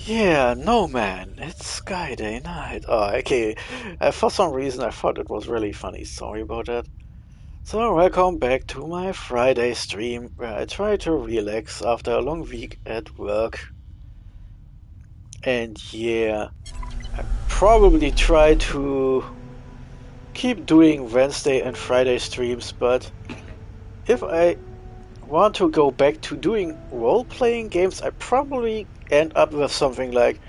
Yeah, no man, it's Skyday night. Oh, okay. For some reason I thought it was really funny. Sorry about that. So, welcome back to my Friday stream where I try to relax after a long week at work. And yeah, probably try to keep doing Wednesday and Friday streams, but if I want to go back to doing role-playing games, I probably end up with something like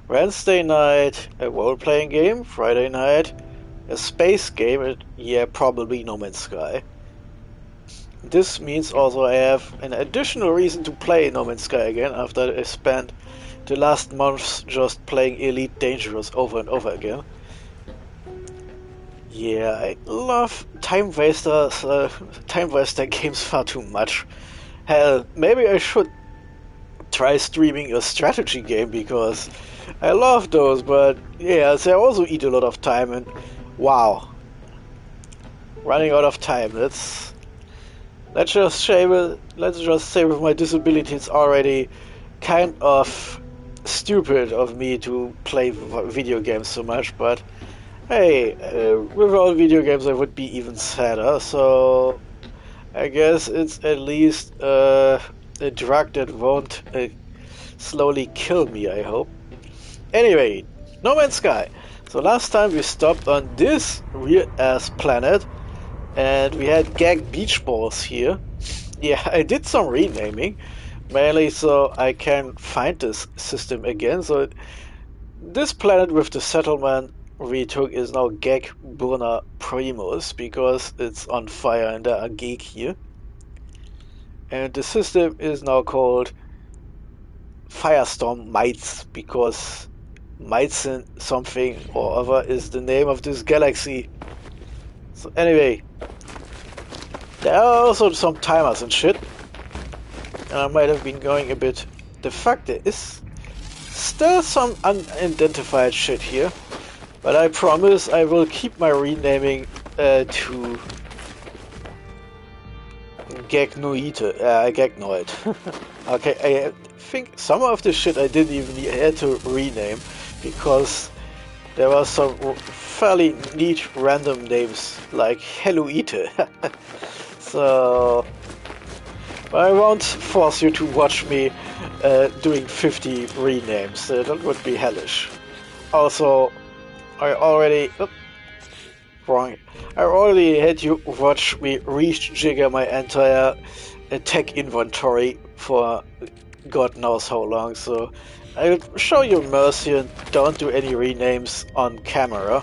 Wednesday night, a role-playing game, Friday night, a space game, and yeah, probably No Man's Sky. This means also I have an additional reason to play No Man's Sky again after I spent the last months just playing Elite Dangerous over and over again. Yeah, I love time waster games far too much. Hell, maybe I should try streaming a strategy game because I love those, but yeah, they also eat a lot of time and wow, running out of time. Let's just say with my disability, it's already kind of stupid of me to play video games so much. But hey, without video games, I would be even sadder. So I guess it's at least a drug that won't slowly kill me. I hope. Anyway, No Man's Sky. So last time we stopped on this weird-ass planet, and we had gag beach balls here. Yeah, I did some renaming, mainly so I can find this system again. So this planet with the settlement we took is now Gag Burna Primus, because it's on fire and there are geek here. And the system is now called Firestorm Mites, because Meitzen something or other is the name of this galaxy. So anyway, there are also some timers and shit, and I might have been going a bit. The fact there is still some unidentified shit here, but I promise I will keep my renaming to Gagnoid. Okay, I think some of the shit I didn't even had to rename because there were some fairly neat random names like Helloite. So but I won't force you to watch me doing 50 renames. That would be hellish. Also, I already... Oops, wrong. I already had you watch me rejigger my entire tech inventory for God knows how long, so I'll show you mercy and don't do any renames on camera.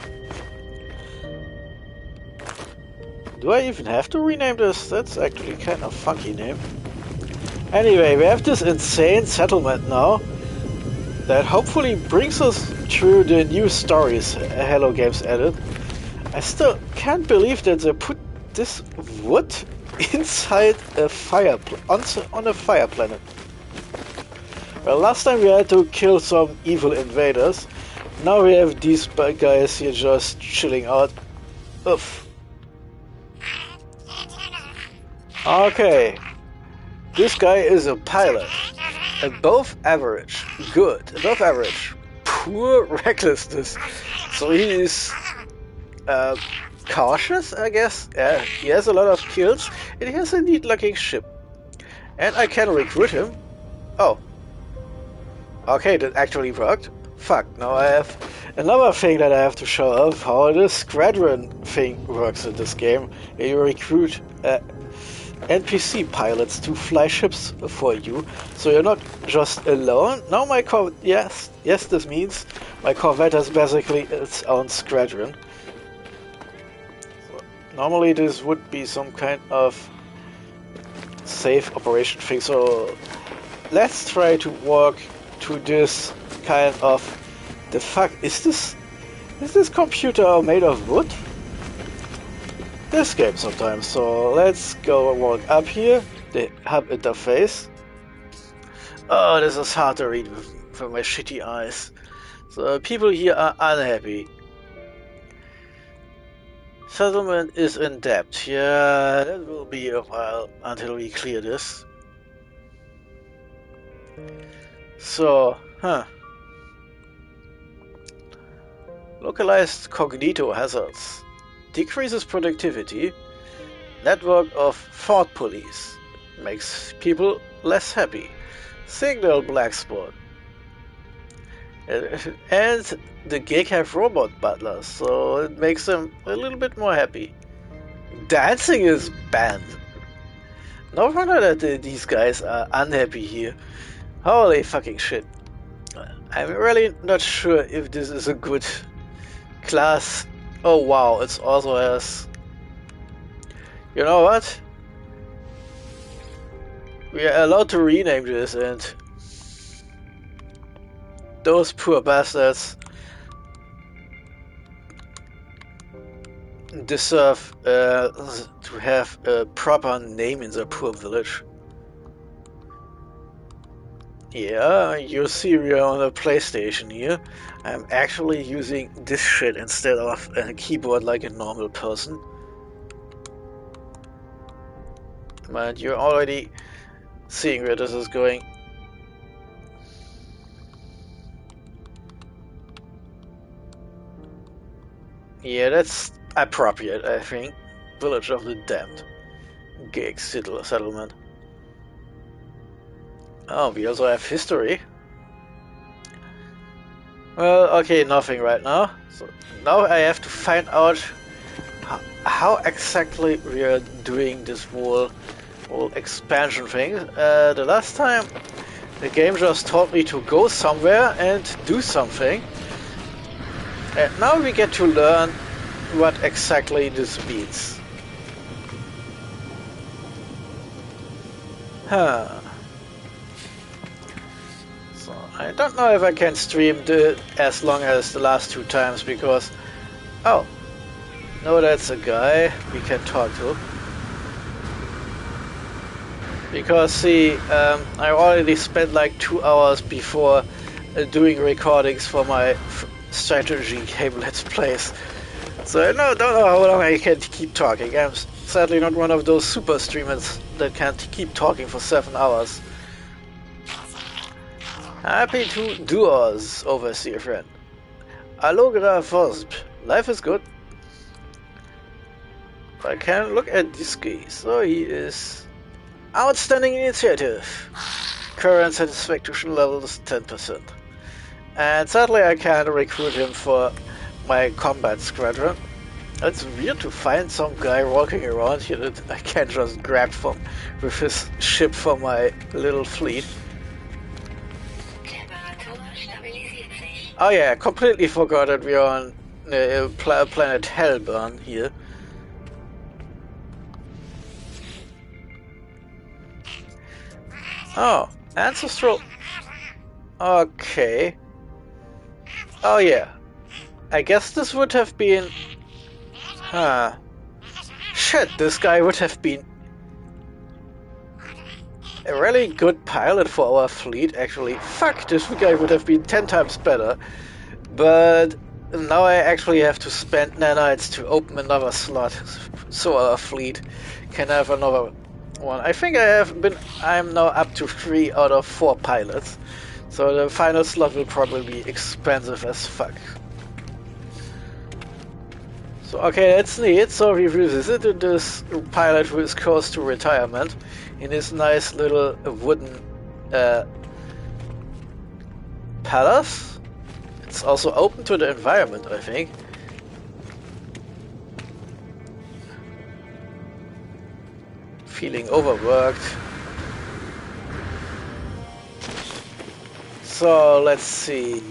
Do I even have to rename this? That's actually kind of funky name. Anyway, we have this insane settlement now that hopefully brings us through the new stories Hello Games added. I still can't believe that they put this wood inside a fire on a fire planet. Well, last time we had to kill some evil invaders. Now we have these guys here just chilling out. Oof. Okay. This guy is a pilot. Above average. Good. Above average. Poor recklessness. So he is cautious, I guess. Yeah, he has a lot of kills and he has a neat looking ship. And I can recruit him. Oh. Okay, that actually worked. Fuck, now I have another thing that I have to show off, how the squadron thing works in this game. You recruit NPC pilots to fly ships for you, so you're not just alone. Now my yes, this means my Corvette has basically its own squadron. So normally this would be some kind of safe operation thing, so let's try to walk to this kind of... The fuck is this? Is this computer made of wood? This game sometimes. So let's go walk up here. The hub interface. Oh, this is hard to read with my shitty eyes. So people here are unhappy. Settlement is in debt. Yeah, that will be a while until we clear this. So, Localized cognito hazards. Decreases productivity. Network of thought police. Makes people less happy. Signal black spot. And the gig have robot butlers, so it makes them a little bit more happy. Dancing is banned. No wonder that these guys are unhappy here. Holy fucking shit. I'm really not sure if this is a good class. Oh wow, it's also has... You know what? We are allowed to rename this, and those poor bastards deserve to have a proper name in their poor village. Yeah, you see we are on a PlayStation here. I'm actually using this shit instead of a keyboard like a normal person. But you're already seeing where this is going. Yeah, that's appropriate, I think. Village of the Damned. Gig settlement. Oh, we also have history. Well, okay, nothing right now. So now I have to find out how exactly we are doing this whole expansion thing. The last time the game just taught me to go somewhere and do something. And now we get to learn what exactly this means. Huh. So I don't know if I can stream as long as the last two times because... Oh. No, that's a guy we can talk to. Because see, I already spent like 2 hours before doing recordings for my strategy game Let's Plays. So I don't know how long I can keep talking. I'm sadly not one of those super streamers that can keep talking for 7 hours. Happy to do us, overseer friend. Alogra Vosp. Life is good. I can look at this guy. So he is outstanding initiative. Current satisfaction level is 10%. And sadly I can't recruit him for my combat squadron. It's weird to find some guy walking around here that I can't just grab from with his ship for my little fleet. Oh yeah, I completely forgot that we are on planet Hellburn here. Oh, ancestral. Okay. Oh yeah. I guess this would have been... Huh. Shit, this guy would have been a really good pilot for our fleet, actually. Fuck, this guy would have been 10 times better. But now I actually have to spend nanites to open another slot, so our fleet can have another one. I think I'm now up to 3 out of 4 pilots. So the final slot will probably be expensive as fuck. So okay, that's neat. So we visited this pilot who is close to retirement in his nice little wooden palace. It's also open to the environment, I think. Feeling overworked. So let's see.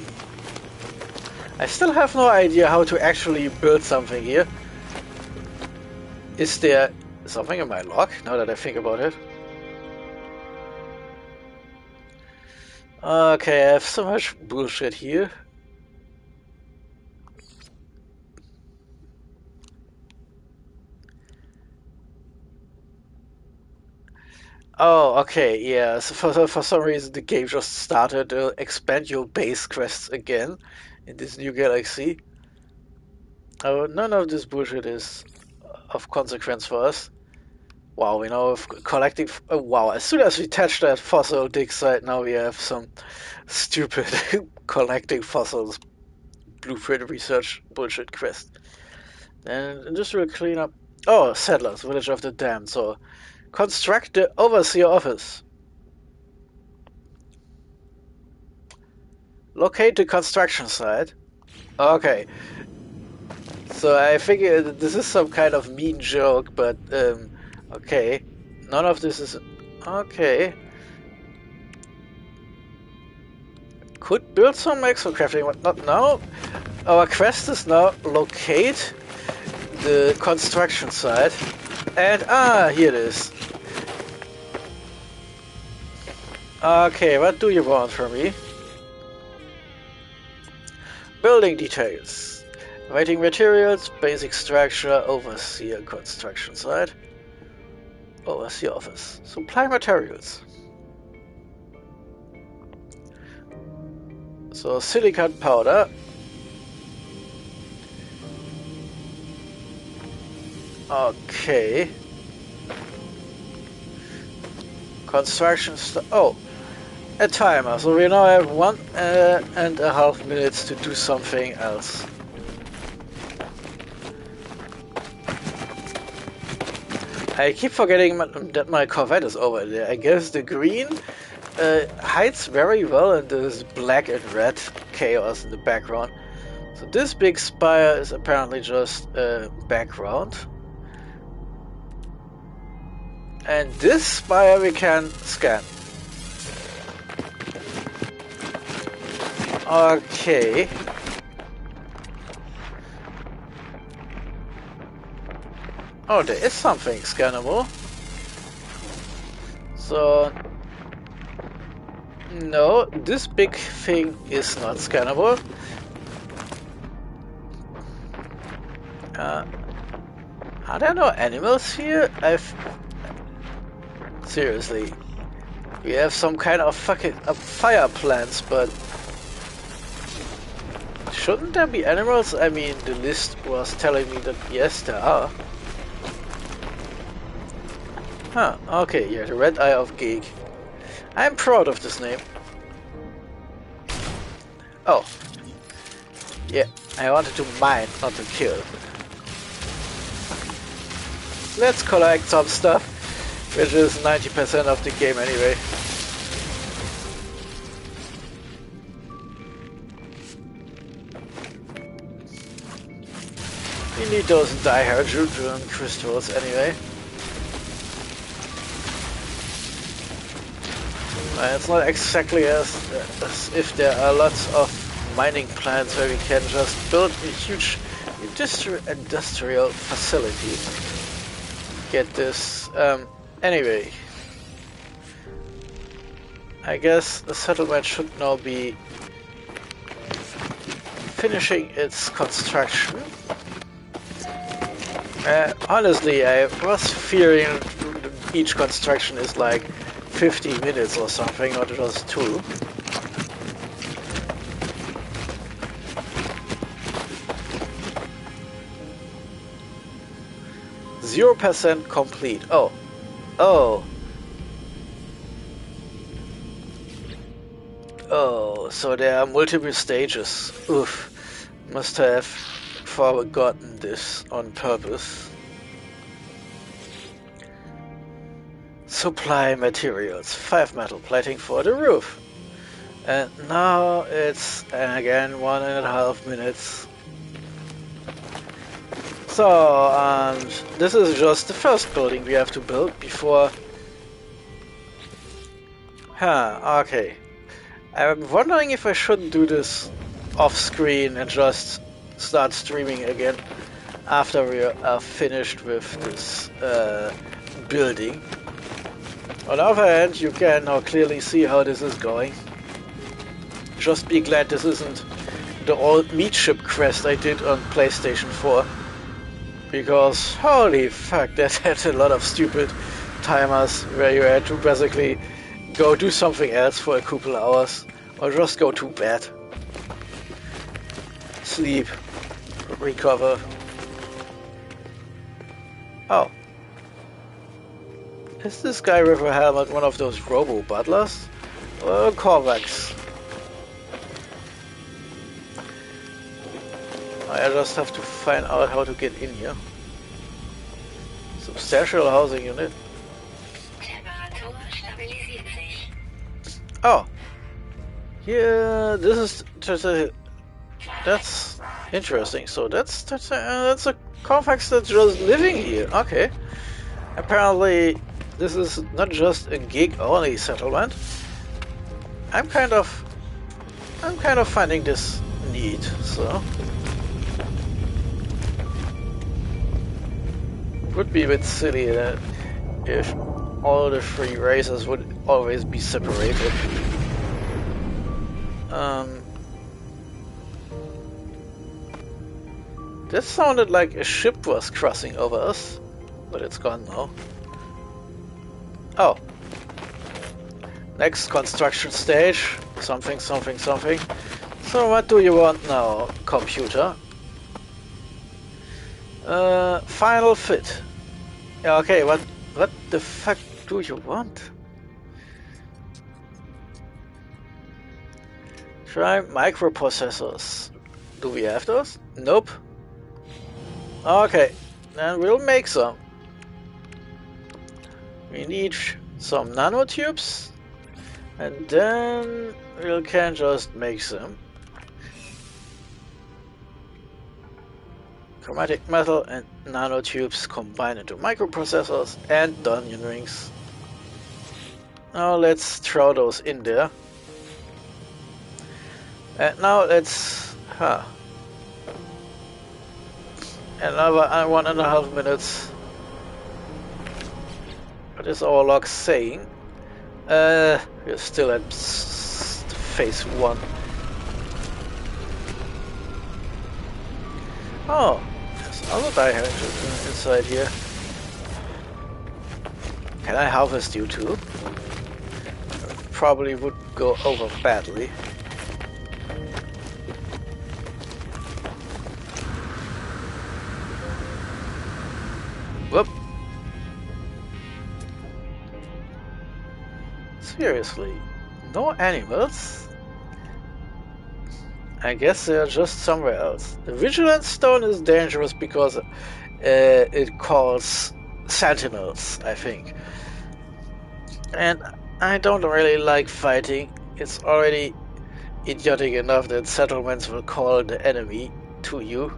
I still have no idea how to actually build something here. Is there something in my log, now that I think about it? Okay, I have so much bullshit here. Oh, okay, yeah, so for some reason the game just started to expand your base quests again in this new galaxy. Oh, none of this bullshit is of consequence for us. Wow, we know of collecting... Oh, wow, as soon as we touch that fossil dig site, now we have some stupid collecting fossils blueprint research bullshit quest. And industrial cleanup. Oh, settlers, village of the damned. So, construct the overseer office. Locate the construction site. Okay. So I figure this is some kind of mean joke, but okay. None of this is okay. Could build some extra crafting, but not now. Our quest is now locate the construction site. And here it is. Okay, what do you want from me? Building details. Writing materials, basic structure, overseer construction site. Overseer office. Supply materials. So silicon powder. Okay. Construction oh, a timer. So we now have 1.5 minutes to do something else. I keep forgetting that my Corvette is over there. I guess the green hides very well in this black and red chaos in the background. So this big spire is apparently just background. And this spire we can scan. Okay. Oh, there is something scannable. So... no, this big thing is not scannable. Are there no animals here? Seriously. We have some kind of fucking fire plants, but... shouldn't there be animals? I mean, the list was telling me that yes, there are. Huh, okay, yeah, the Red Eye of Geek. I'm proud of this name. Oh. Yeah, I wanted to mine, not to kill. Let's collect some stuff, which is 90% of the game anyway. We need those dihydrogen crystals anyway. It's not exactly as if there are lots of mining plants where we can just build a huge industrial facility. Get this. Anyway, I guess the settlement should now be finishing its construction. Honestly, I was fearing each construction is like 50 minutes or something, not just 2. %0 complete. Oh. Oh. Oh, so there are multiple stages. Oof. Must have forgotten this on purpose. Supply materials. 5 metal plating for the roof. And now it's again 1.5 minutes. So, this is just the first building we have to build before... okay. I'm wondering if I shouldn't do this off screen and just start streaming again after we are finished with this building. On the other hand, you can now clearly see how this is going. Just be glad this isn't the old meat ship quest I did on PlayStation 4. Because, holy fuck, that had a lot of stupid timers where you had to basically go do something else for a couple hours. Or just go to bed. Sleep. Recover. Oh. Is this guy with a helmet one of those robo-butlers? Or Korvax? I just have to find out how to get in here. Substantial housing unit. Temperatur stabilisiert sich. Oh, here. This is just a. That's interesting. So that's a complex that's just living here. Okay. Apparently, this is not just a gig-only settlement. I'm kind of finding this neat. So. Would be a bit silly that if all the three races would always be separated. This sounded like a ship was crossing over us, but it's gone now. Oh. Next construction stage. Something, something, something. So what do you want now, computer? Final fit. Yeah, okay, what the fuck do you want? Try microprocessors. Do we have those? Nope. Okay, then we'll make some. We need some nanotubes, and then we can just make some. Chromatic metal and nanotubes combine into microprocessors and onion rings. Now let's throw those in there. And now let's... Another 1.5 minutes. What is our log saying? We're still at phase 1. Oh, there's another dihydrogen inside here. Can I harvest you too? Probably would go over badly. Whoop. Seriously, no animals? I guess they're just somewhere else. The Vigilance Stone is dangerous because it calls sentinels, I think. And I don't really like fighting. It's already idiotic enough that settlements will call the enemy to you.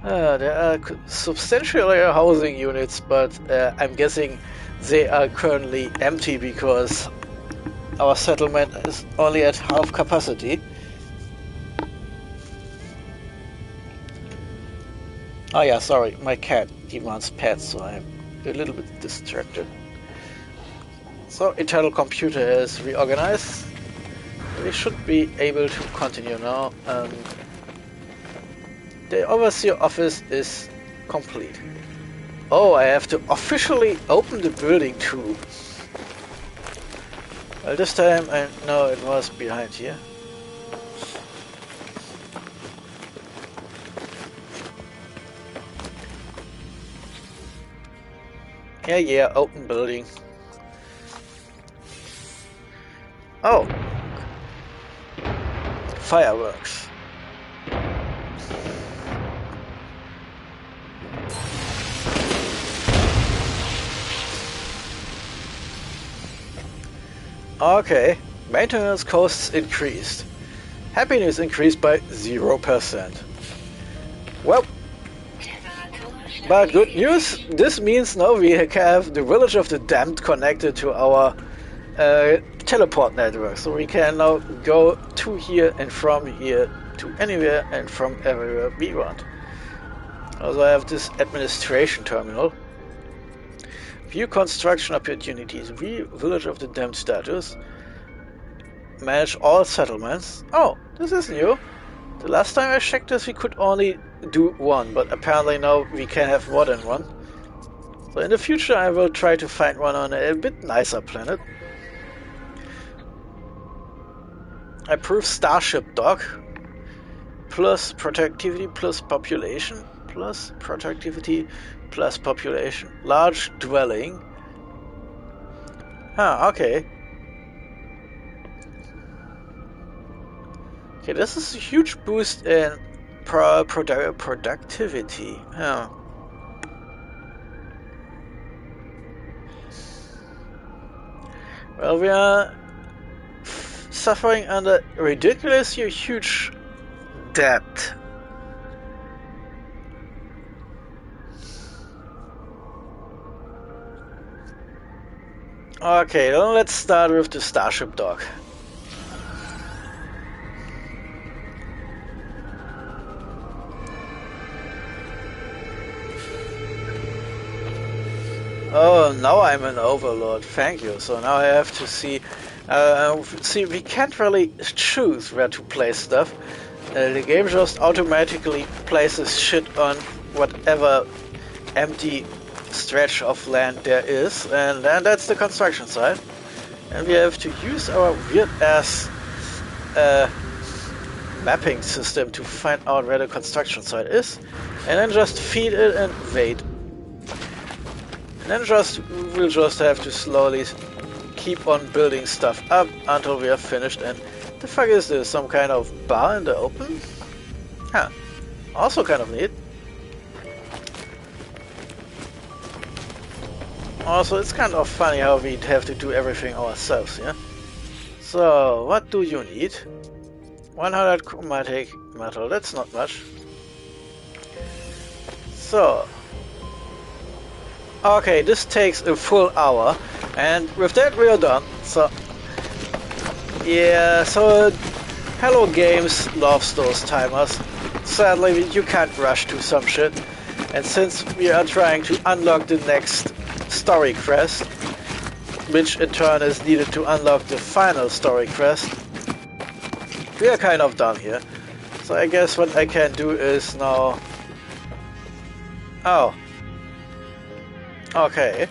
There are substantial housing units, but I'm guessing they are currently empty because our settlement is only at half capacity. Oh yeah, sorry, my cat demands pets, so I'm a little bit distracted. So, internal computer is reorganized. We should be able to continue now. The overseer office is complete. Oh, I have to officially open the building too. Well, this time I know it was behind here. Yeah, open building. Oh. Fireworks. Okay. Maintenance costs increased. Happiness increased by 0%. Well, but good news, this means now we have the Village of the Damned connected to our teleport network. So we can now go to here and from here to anywhere and from everywhere we want. Also I have this administration terminal. View construction opportunities. View Village of the Damned status. Manage all settlements. Oh, this is new. The last time I checked this we could only do one, but apparently now we can have more than one. So in the future I will try to find one on a bit nicer planet. Approve Starship Dock. Plus productivity plus population. Plus productivity plus population. Large dwelling. Okay. Okay, this is a huge boost in productivity. Yeah. Well, we are suffering under ridiculously huge debt. Okay, then let's start with the Starship Dock. Oh, now I'm an overlord. Thank you. So now I have to see. See, we can't really choose where to place stuff. The game just automatically places shit on whatever empty stretch of land there is, and then that's the construction site. And we have to use our weird ass mapping system to find out where the construction site is, and then just feed it and wait. And then we'll just have to slowly keep on building stuff up until we are finished. And the fuck is this? Some kind of bar in the open? Huh. Also kind of neat. Also, it's kind of funny how we have to do everything ourselves, yeah? So, what do you need? 100 chromatic metal, that's not much. So, okay, this takes a full hour, and with that we are done. So, yeah, so Hello Games loves those timers. Sadly, you can't rush to some shit, and since we are trying to unlock the next story quest, which in turn is needed to unlock the final story quest, we are kind of done here. So I guess what I can do is now... Oh. Okay.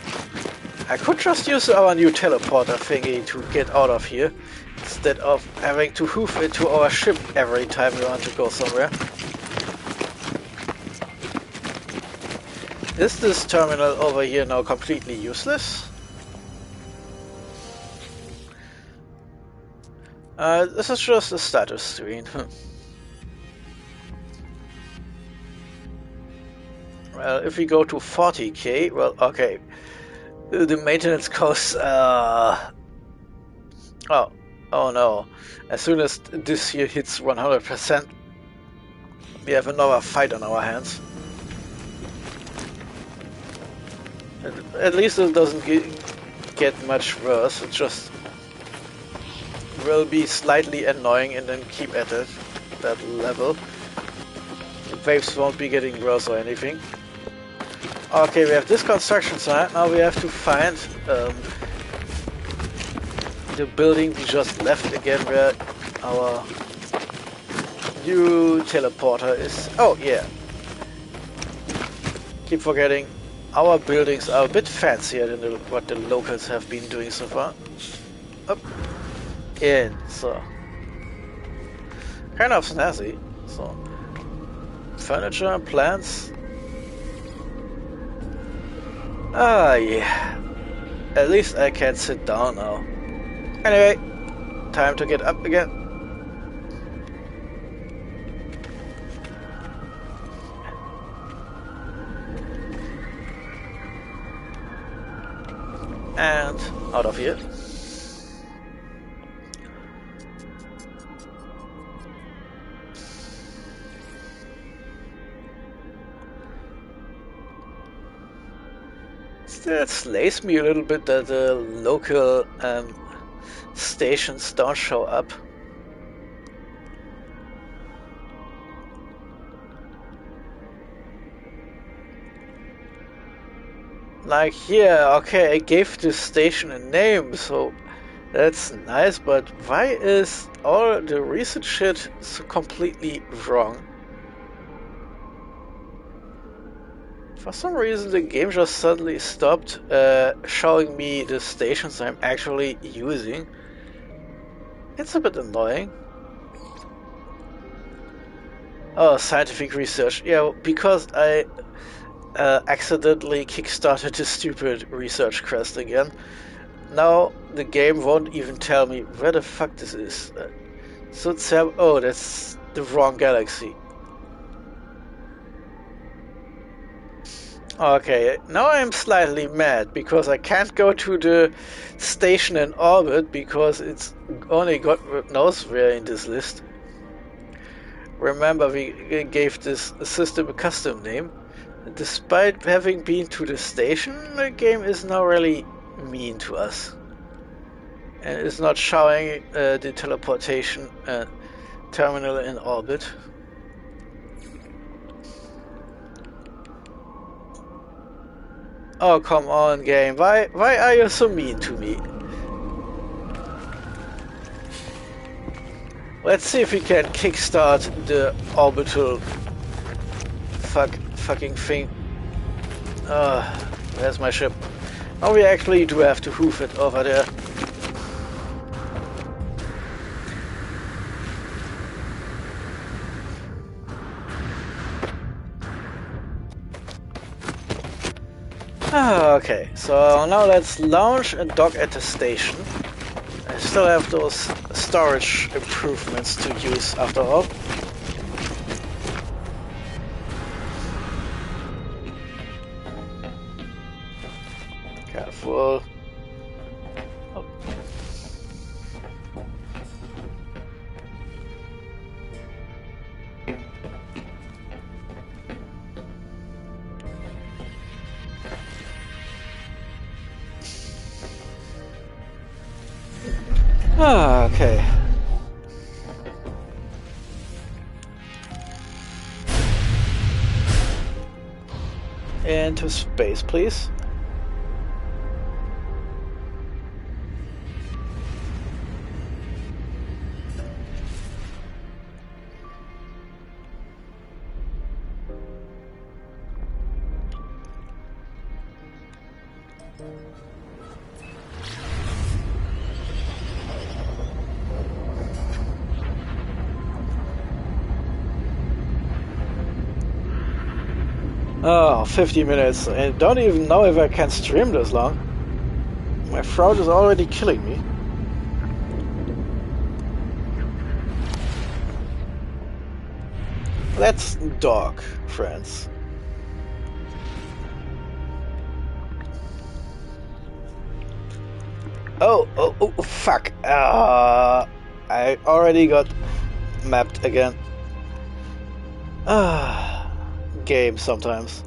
I could just use our new teleporter thingy to get out of here, instead of having to hoof it to our ship every time we want to go somewhere. Is this terminal over here now completely useless? This is just a status screen. Well, if we go to 40k, well, okay. The maintenance costs, oh no. As soon as this here hits 100%, we have another fight on our hands. At least it doesn't get much worse, it just will be slightly annoying and then keep at it, that level. The waves won't be getting worse or anything. Okay, we have this construction site, now we have to find the building we just left again, where our new teleporter is. Oh yeah. Keep forgetting, our buildings are a bit fancier than what the locals have been doing so far. Up. In, so. Kind of snazzy, so. Furniture, plants. Ah, yeah. At least I can sit down now. Anyway, time to get up again. And out of here. It slays me a little bit that the local stations don't show up. Like, yeah, okay, I gave this station a name, so that's nice, but why is all the recent shit so completely wrong? For some reason the game just suddenly stopped showing me the stations I'm actually using. It's a bit annoying. Oh, scientific research. Yeah, because I accidentally kickstarted this stupid research quest again. Now the game won't even tell me where the fuck this is. So it's oh, that's the wrong galaxy. Okay, now I'm slightly mad because I can't go to the station in orbit because it's only God knows where in this list. Remember, we gave this system a custom name. Despite having been to the station, the game is now really mean to us. And is not showing the teleportation terminal in orbit. Oh, come on, game. Why are you so mean to me? Let's see if we can kickstart the orbital fucking thing. Where's my ship? Oh, we actually do have to hoof it over there. Okay, so now let's launch and dock at the station. I still have those storage improvements to use after all. Careful. Oh. Okay. Into space, please. Oh, 50 minutes. I don't even know if I can stream this long. My throat is already killing me. Let's dock, friends. Oh, fuck. I already got mapped again. Game sometimes.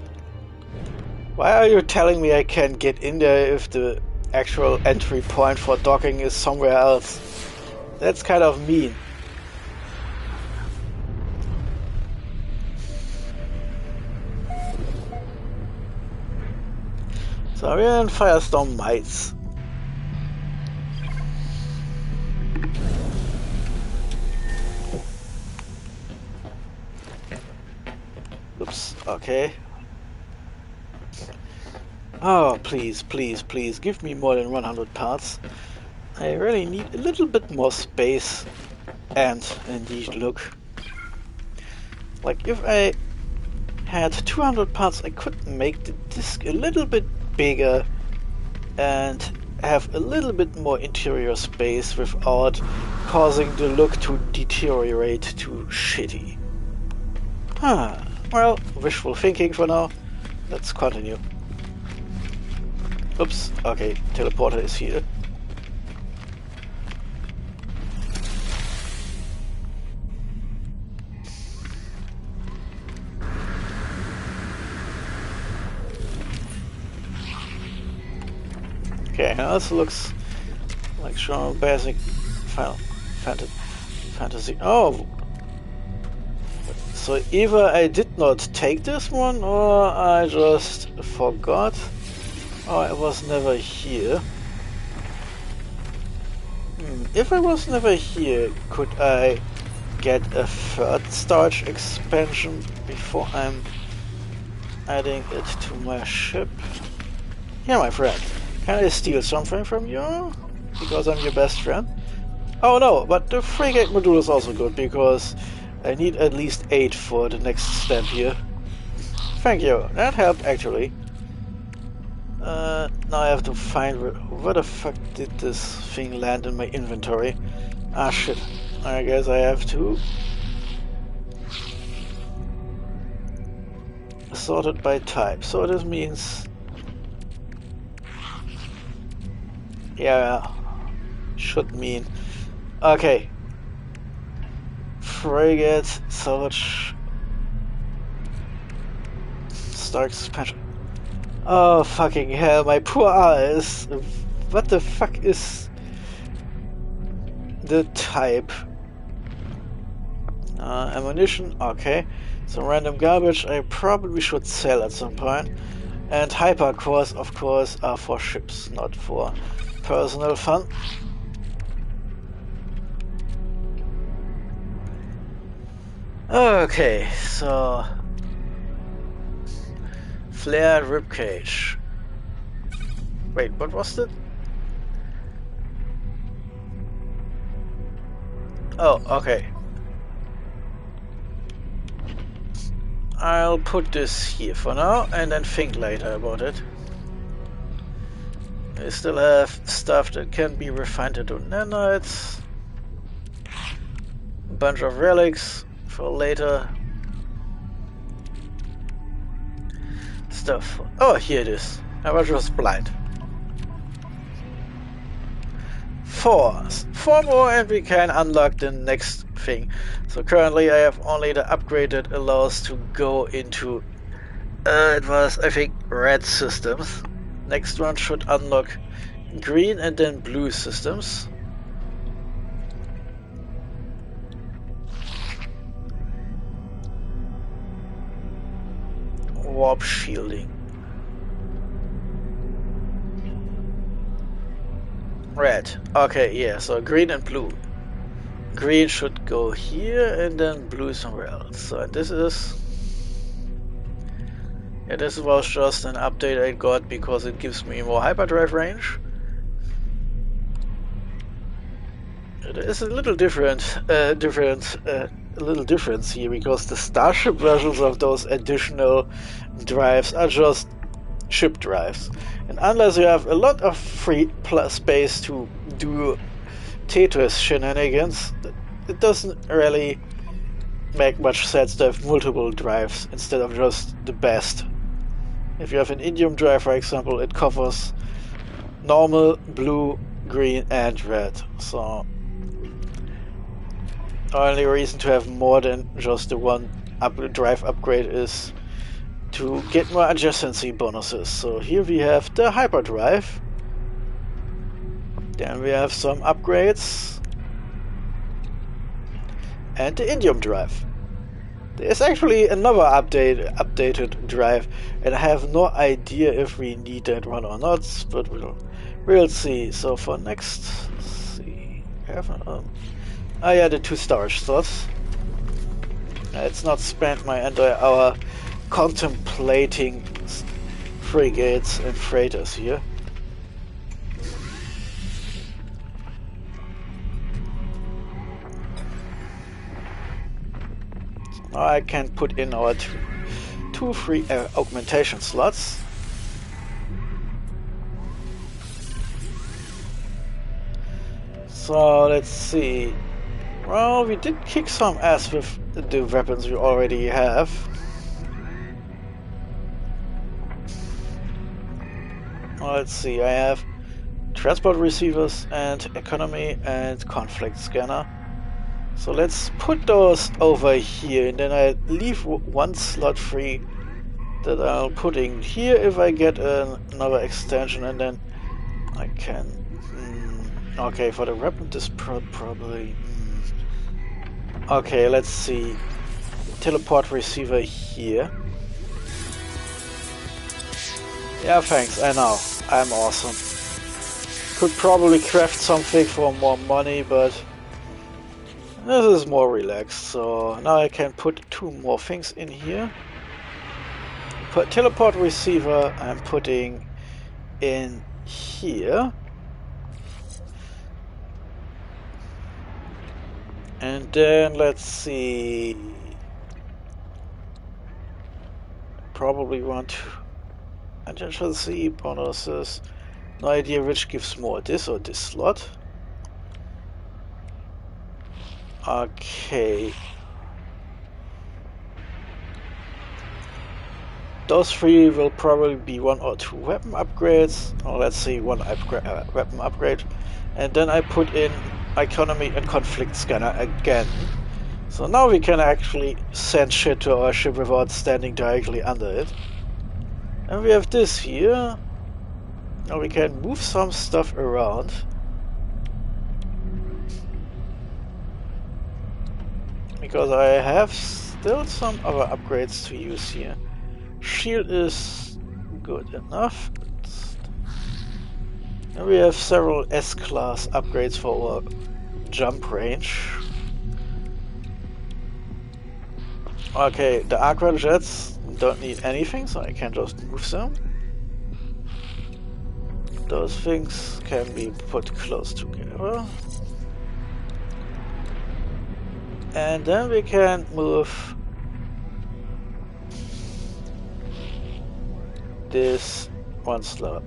Why are you telling me I can't get in there if the actual entry point for docking is somewhere else? That's kind of mean. So we're in Firestorm Mites. Oops, okay. Oh, please, please, please, give me more than 100 parts. I really need a little bit more space and indeed look. Like, if I had 200 parts, I could make the disc a little bit bigger and have a little bit more interior space without causing the look to deteriorate to shitty. Well, wishful thinking for now. Let's continue. Oops, okay, teleporter is here. Okay, now this looks like Genre Basic Final Fantasy. Oh! So either I did not take this one, or I just forgot, or I was never here. If I was never here, could I get a third storage expansion before I'm adding it to my ship? Yeah, my friend. Can I steal something from you? Because I'm your best friend? Oh no, but the frigate module is also good, because I need at least 8 for the next step here. Thank you, that helped actually. Now I have to find where the fuck did this thing land in my inventory? Ah shit, I guess I have to sorted by type. So this means, yeah, should mean, okay, frigate, salvage, Stark suspension. Oh fucking hell, my poor eyes. What the fuck is the type? Ammunition, okay. Some random garbage I probably should sell at some point. And hypercores, of course, are for ships, not for personal fun. Okay, so flared ribcage. Wait, what was that? Oh, okay. I'll put this here for now and then think later about it. I still have stuff that can be refined into nanites. A bunch of relics for later. Stuff. Oh, here it is. I was just blind. Four more and we can unlock the next thing. So currently I have only the upgrade that allows to go into it was, I think, red systems. Next one should unlock green and then blue systems. Warp shielding. Red. Okay, yeah, so green and blue. Green should go here and then blue somewhere else. So this is... yeah, this was just an update I got because it gives me more hyperdrive range. It is a little different, a little difference here because the Starship versions of those additional drives are just ship drives. And unless you have a lot of free space to do Tetris shenanigans, it doesn't really make much sense to have multiple drives instead of just the best. If you have an indium drive, for example, it covers normal, blue, green and red. So the only reason to have more than just the one drive upgrade is to get more adjacency bonuses. So here we have the hyperdrive. Then we have some upgrades. And the indium drive. There's actually another updated drive, and I have no idea if we need that one or not, but we'll see. So for next, let's see, oh yeah, the 2 storage slots. Let's not spend my entire hour contemplating frigates and freighters here. Now I can put in our two free augmentation slots. So let's see. Well, we did kick some ass with the weapons we already have. Let's see, I have transport receivers and economy and conflict scanner. So let's put those over here, and then I leave one slot free that I'll put in here if I get another extension, and then I can... okay, for the weapon this probably... okay, let's see. Teleport receiver here. Yeah, thanks, I know. I'm awesome. Could probably craft something for more money, but this is more relaxed. So now I can put 2 more things in here. Put teleport receiver, I'm putting in here. And then let's see. Probably want adjacency bonuses. No idea which gives more, this or this slot. Okay. those three will probably be 1 or 2 weapon upgrades, or let's say 1 weapon upgrade. And then I put in economy and conflict scanner again. So now we can actually send shit to our ship without standing directly under it. And we have this here. Now we can move some stuff around. Because I have still some other upgrades to use here. Shield is good enough. And we have several S-class upgrades for our jump range. Okay, the Aqua Jets don't need anything, so I can just move them. Those things can be put close together. And then we can move this one slot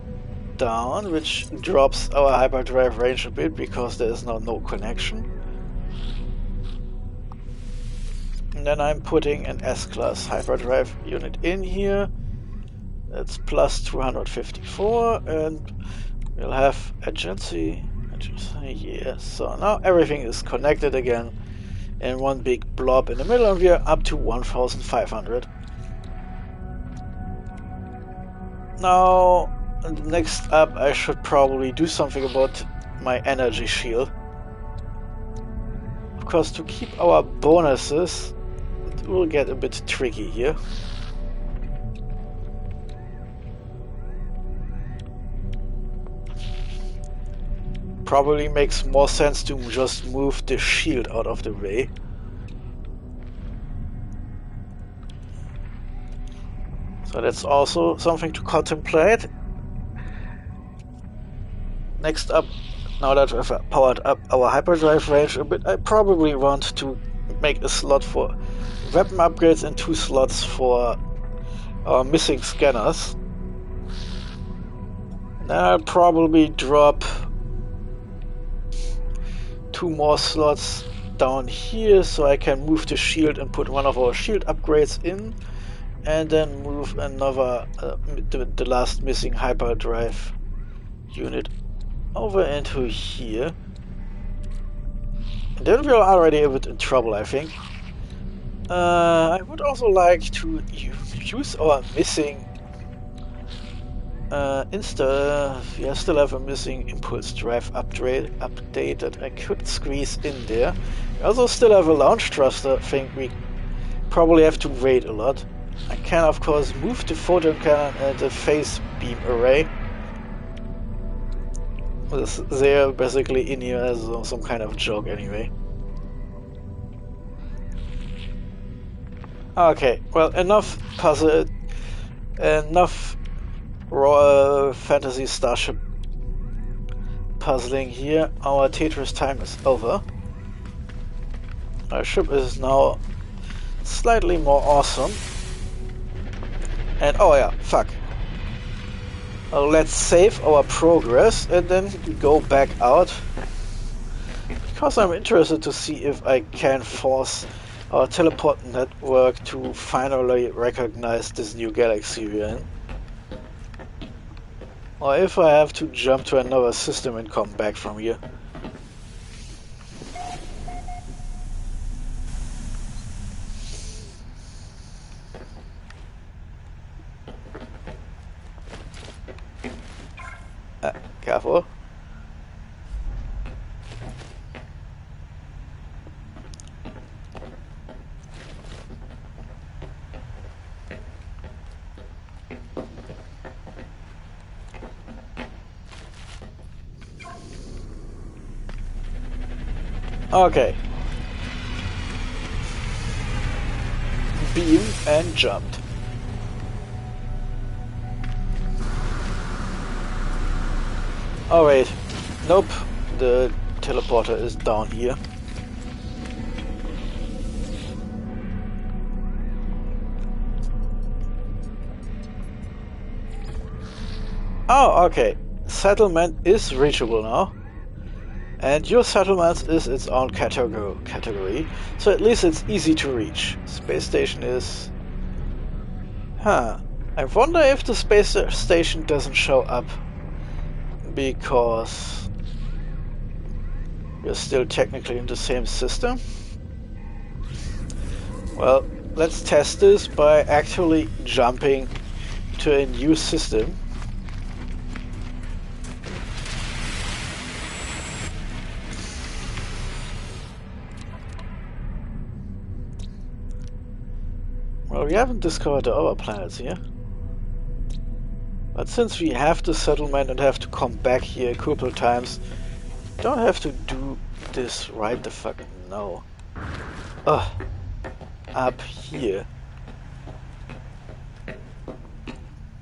down, which drops our hyperdrive range a bit because there is now no connection. And then I'm putting an S-class hyperdrive unit in here. That's plus 254, and we'll have agency. Yeah, so now everything is connected again in one big blob in the middle, and we are up to 1500. Now, next up, I should probably do something about my energy shield. Of course, to keep our bonuses, it will get a bit tricky here. Probably makes more sense to just move the shield out of the way. So that's also something to contemplate. Next up, now that we've powered up our hyperdrive range a bit, I probably want to make a slot for weapon upgrades and 2 slots for our missing scanners. Then I'll probably drop 2 more slots down here so I can move the shield and put one of our shield upgrades in, and then move another the last missing hyperdrive unit over into here. And then we're already a bit in trouble, I think. I would also like to use our missing we still have a missing impulse drive update that I could squeeze in there. We also still have a launch thruster thing we probably have to wait a lot. I can of course move the photon cannon and the phase beam array. They're basically in here as some kind of joke anyway. Okay, well, enough puzzle, enough raw fantasy starship puzzling here. Our Tetris time is over. Our ship is now slightly more awesome. And oh yeah, fuck. Let's save our progress and then go back out. Because I'm interested to see if I can force our teleport network to finally recognize this new galaxy we're in. Or if I have to jump to another system and come back from here. Careful. Okay. Beam and jumped. Oh wait, nope, the teleporter is down here. Oh, okay, settlement is reachable now. And your settlement is its own category, so at least it's easy to reach. Space station is... Huh. I wonder if the space station doesn't show up because we're still technically in the same system. Well, let's test this by actually jumping to a new system. Well, we haven't discovered the other planets here. But since we have the settlement and have to come back here a couple of times, don't have to do this right the fuck now. Ugh. Up here.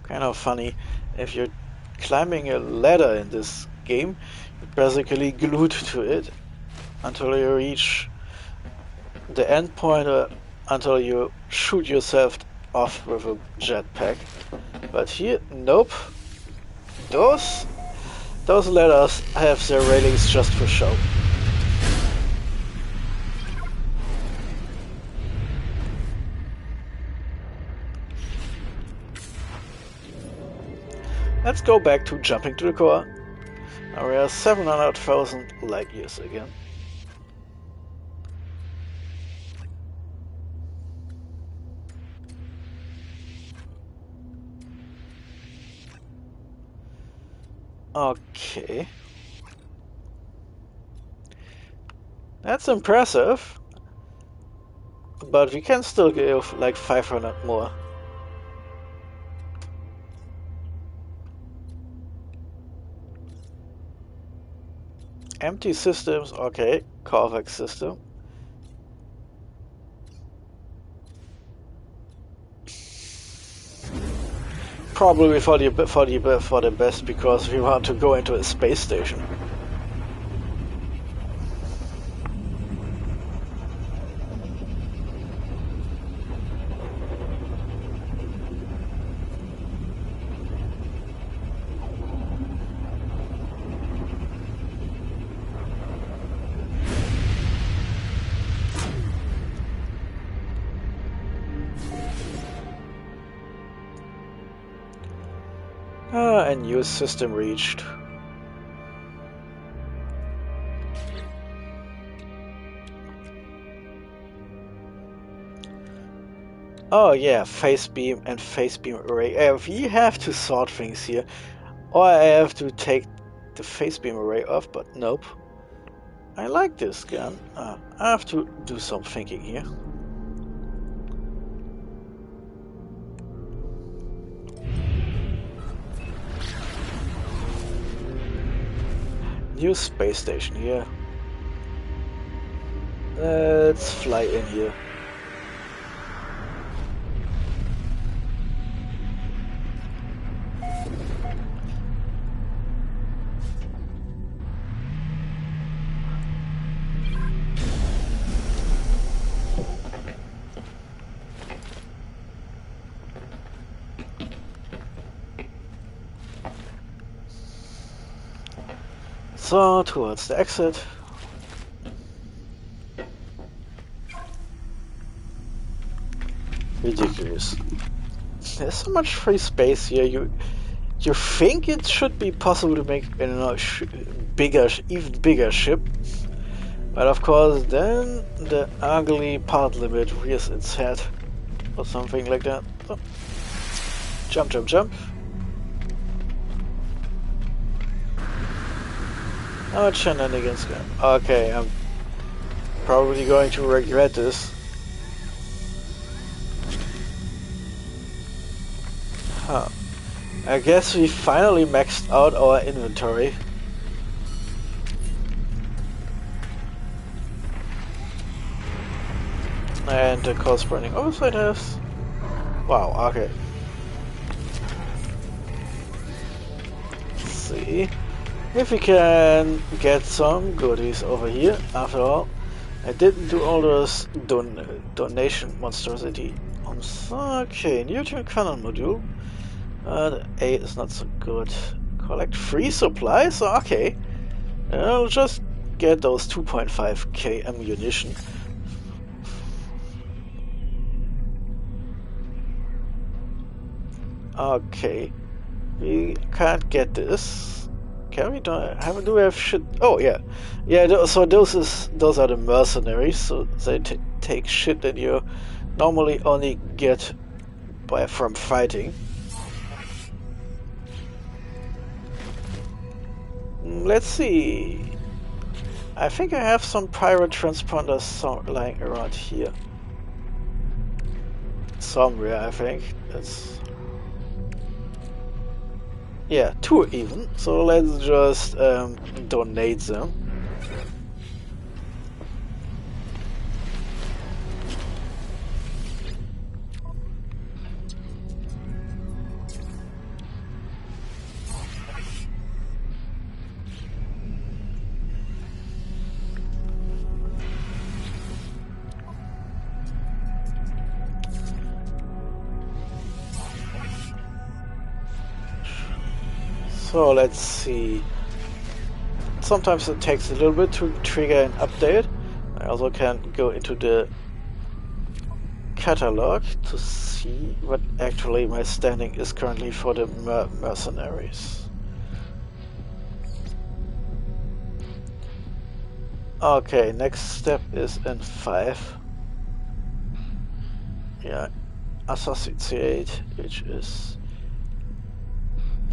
Kind of funny. If you're climbing a ladder in this game, you're basically glued to it until you reach the end point or until you shoot yourself off with a jetpack. But here, nope. Those ladders have their railings just for show. Let's go back to jumping to the core. Now we are 700,000 light years again. Okay. That's impressive. But we can still give like 500 more. Empty systems, okay. Corvex system. Probably for the best because we want to go into a space station. A new system reached. Oh yeah, phase beam and phase beam array. We have to sort things here. Or I have to take the phase beam array off, but nope. I like this gun. I have to do some thinking here. New space station here. Let's fly in here. So, towards the exit. Ridiculous. There's so much free space here. You think it should be possible to make an even bigger ship, but of course then the ugly part limit rears its head or something like that. So, jump, jump, jump. Oh, shenanigans. Okay, I'm probably going to regret this. Huh. I guess we finally maxed out our inventory. And the corresponding oversight has... Wow, okay. Let's see if we can get some goodies over here. After all, I didn't do all those donation monstrosity. Okay, neutron cannon module. The A is not so good. Collect free supplies? Okay. I'll just get those 2.5k ammunition. Okay. We can't get this. Can we? Do we have shit? Oh yeah, yeah. So those are the mercenaries. So they take shit that you normally only get from fighting. Let's see. I think I have some pirate transponders lying around here somewhere. I think it's. Yeah, 2 even. So let's just donate them. So let's see. Sometimes it takes a little bit to trigger an update. I also can go into the catalog to see what actually my standing is currently for the mercenaries. Okay, next step is in 5. Yeah, associate, which is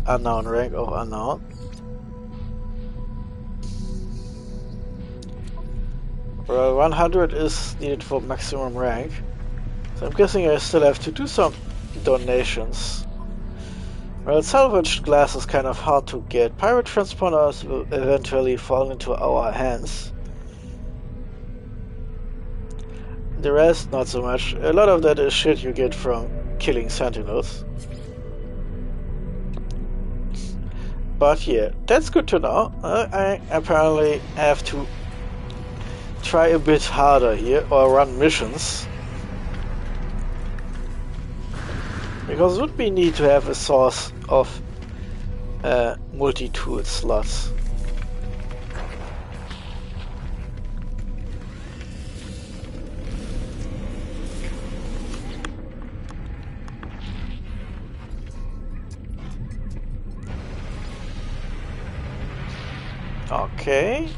unknown rank of unknown. Well, 100 is needed for maximum rank. So I'm guessing I still have to do some donations. Well, salvaged glass is kind of hard to get. Pirate transponders will eventually fall into our hands. The rest, not so much. A lot of that is shit you get from killing sentinels. But yeah, that's good to know. I apparently have to try a bit harder here, or run missions. Because it would be neat to have a source of multi-tool slots. Okay.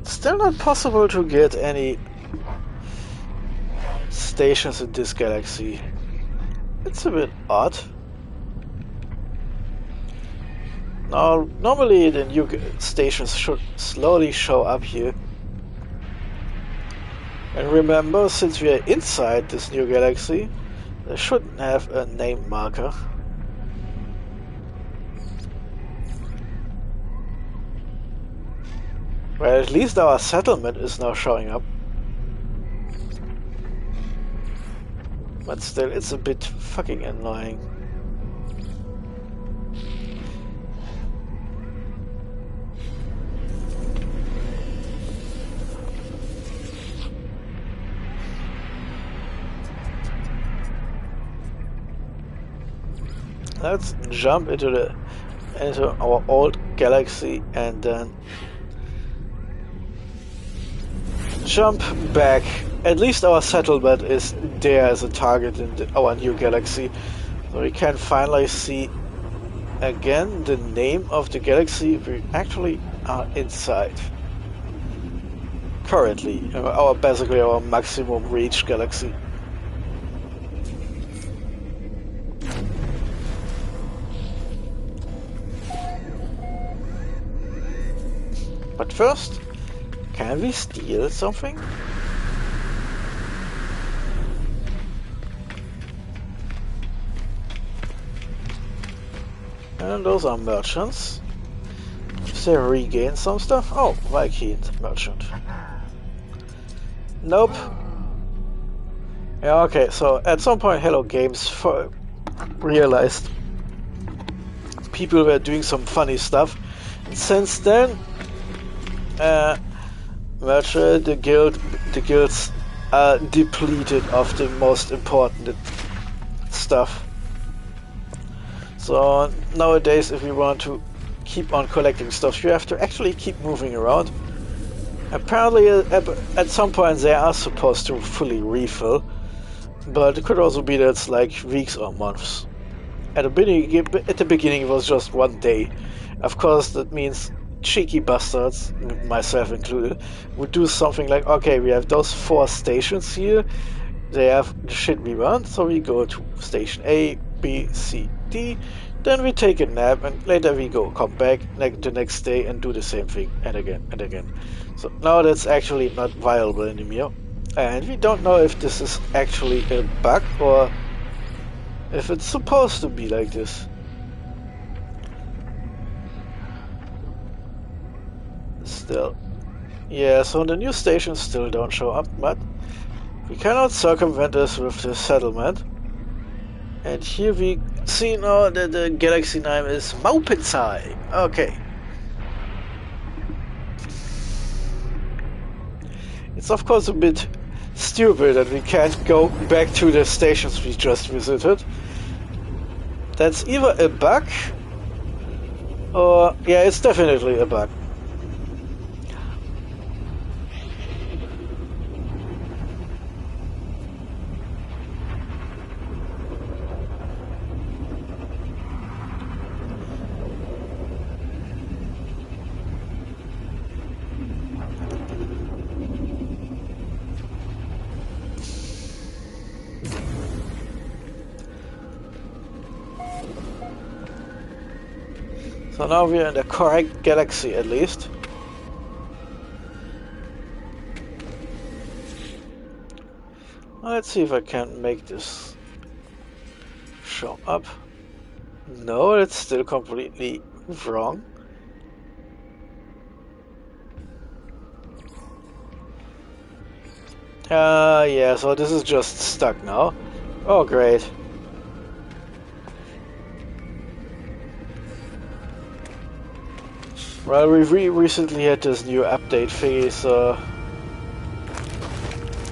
Still not possible to get any stations in this galaxy. It's a bit odd. Now, normally the new stations should slowly show up here. And remember, since we are inside this new galaxy, they shouldn't have a name marker. Well, at least our settlement is now showing up. But still, it's a bit fucking annoying. Let's jump into our old galaxy and then jump back. At least our settlement is there as a target in our new galaxy. So we can finally see again the name of the galaxy we actually are inside. Currently, basically our maximum reach galaxy. But first, can we steal something? And those are merchants. If they regain some stuff? Oh, Viking merchant. Nope. Yeah, okay, so at some point Hello Games realized people were doing some funny stuff. And since then, the guilds are depleted of the most important stuff. So nowadays, if we want to keep on collecting stuff, you have to actually keep moving around. Apparently, at some point they are supposed to fully refill, But it could also be that it's like weeks or months. At the beginning it was just one day. Of course, that means cheeky bastards, myself included, would do something like, okay, we have those 4 stations here, they have the shit we want, so we go to station A, B, C, D, then we take a nap, and later we come back the next day and do the same thing, and again, and again. So now that's actually not viable anymore, and we don't know if this is actually a bug, or if it's supposed to be like this. Still. Yeah, so the new stations still don't show up, but we cannot circumvent this with the settlement. And here we see now that the galaxy name is Maupensai. Okay. It's of course a bit stupid that we can't go back to the stations we just visited. That's either a bug, or yeah, it's definitely a bug. So now we're in the correct galaxy at least. Let's see if I can make this show up. No, it's still completely wrong. Yeah, so this is just stuck now. Oh, great. Well, we recently had this new update thingy, so...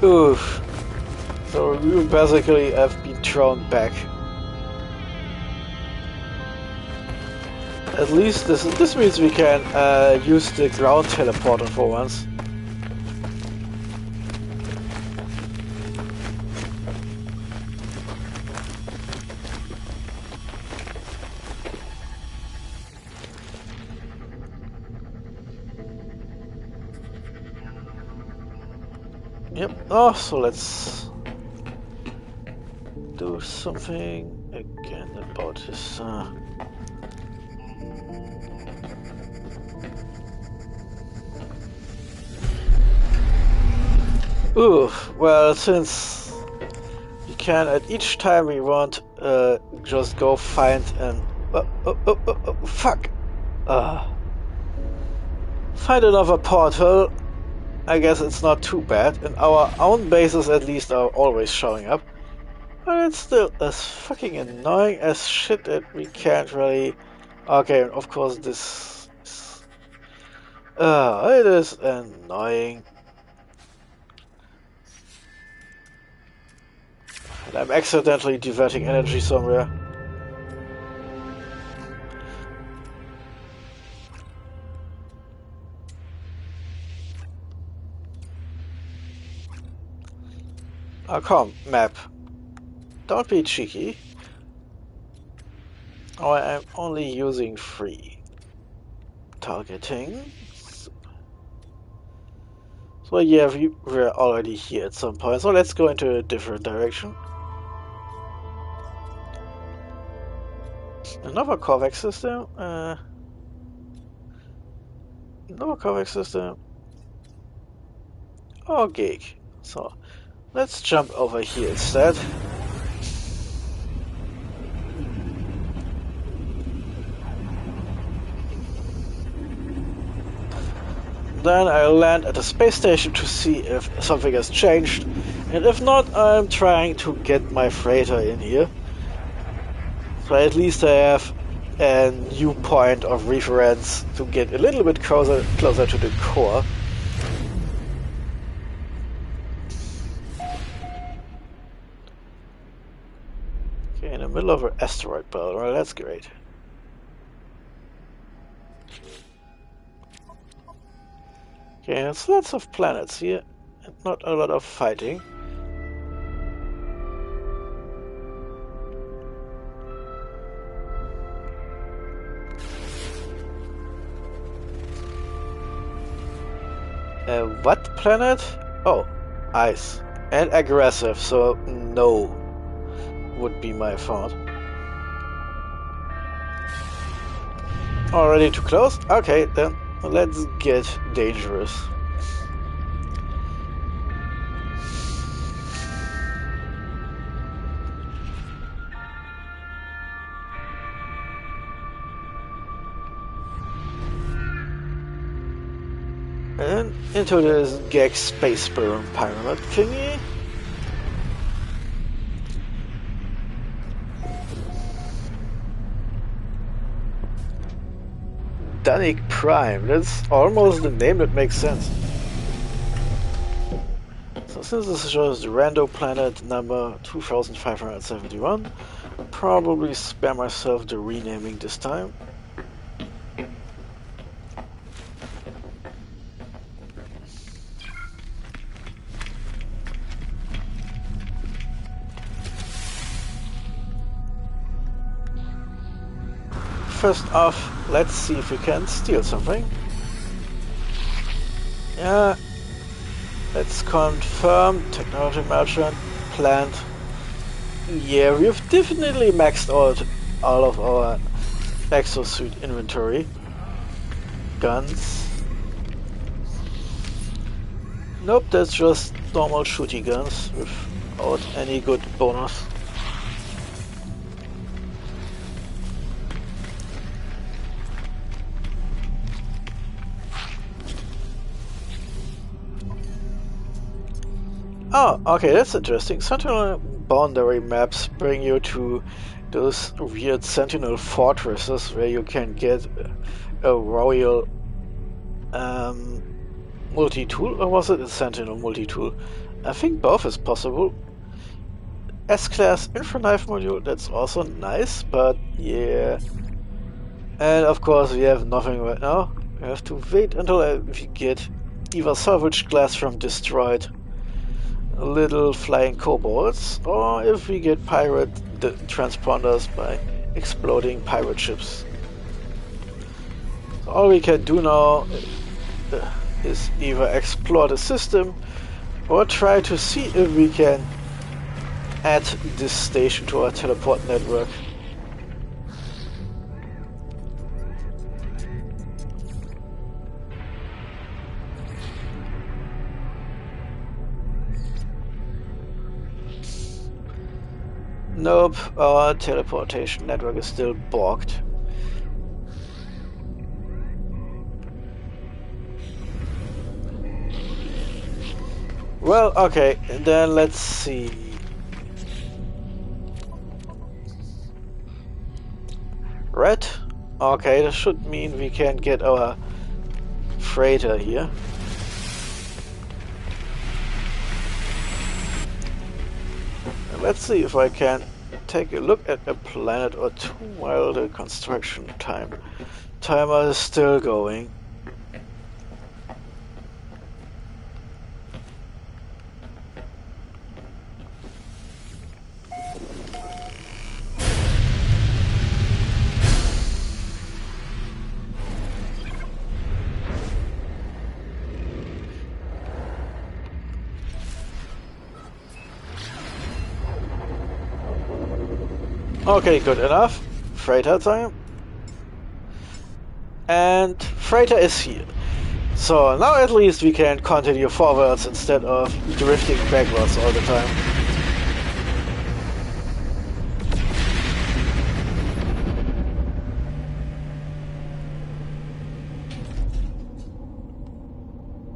Oof. So we basically have been thrown back. At least this means we can use the ground teleporter for once. Yep. Oh, so let's do something again about this. Ooh, well, since we can at each time we want, just go find an fuck. Find another portal. I guess it's not too bad, and our own bases at least are always showing up. But it's still as fucking annoying as shit that we can't really... Okay, of course this is... it is annoying. And I'm accidentally diverting energy somewhere. Oh, come, map. Don't be cheeky. Oh, I'm only using 3. Targeting. So yeah, we were already here at some point, so let's go into a different direction. Another Kovac system. Another Kovac system. Oh, gig. So, let's jump over here instead. Then I'll land at the space station to see if something has changed. And if not, I'm trying to get my freighter in here. So at least I have a new point of reference to get a little bit closer to the core. Okay, in the middle of an asteroid belt. Well, that's great. Okay, there's lots of planets here, and not a lot of fighting. What planet? Oh, ice. And aggressive, so no would be my thought. Already too close? Okay, then let's get dangerous. And into this Gag Space Sperm pyramid thingy. Danik Prime, that's almost the name that makes sense. So since this is just rando planet number 2571, I'll probably spare myself the renaming this time. First off, let's see if we can steal something. Yeah, let's confirm technology merchant, plant. Yeah, we've definitely maxed out all of our exosuit inventory. Guns. Nope, that's just normal shooty guns without any good bonus. Oh, okay, that's interesting. Sentinel boundary maps bring you to those weird Sentinel fortresses where you can get a royal multi-tool, or was it a Sentinel multi-tool? I think both is possible. S-Class Infraknife module, that's also nice, but yeah. And of course we have nothing right now. We have to wait until we get either salvaged glass from destroyed little flying kobolds, or if we get pirate transponders by exploding pirate ships. So all we can do now is either explore the system or try to see if we can add this station to our teleport network. Nope, our teleportation network is still blocked. Well, okay, then let's see. Red? Okay, this should mean we can get our freighter here. Let's see if I can take a look at a planet or two while the construction timer is still going. Okay, good enough. Freighter time. And freighter is here. So now at least we can continue forwards instead of drifting backwards all the time.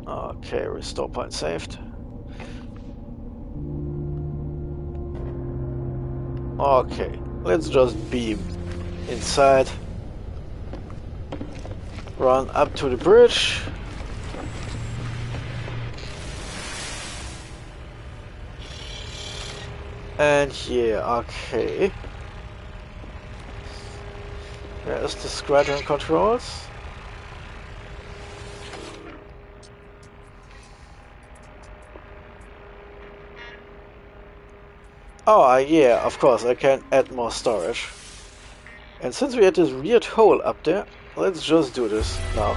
Okay, restore point saved. Okay, let's just beam inside. Run up to the bridge. And yeah, okay. There's the squadron controls. Oh, yeah, of course, I can add more storage. And since we had this weird hole up there, let's just do this now.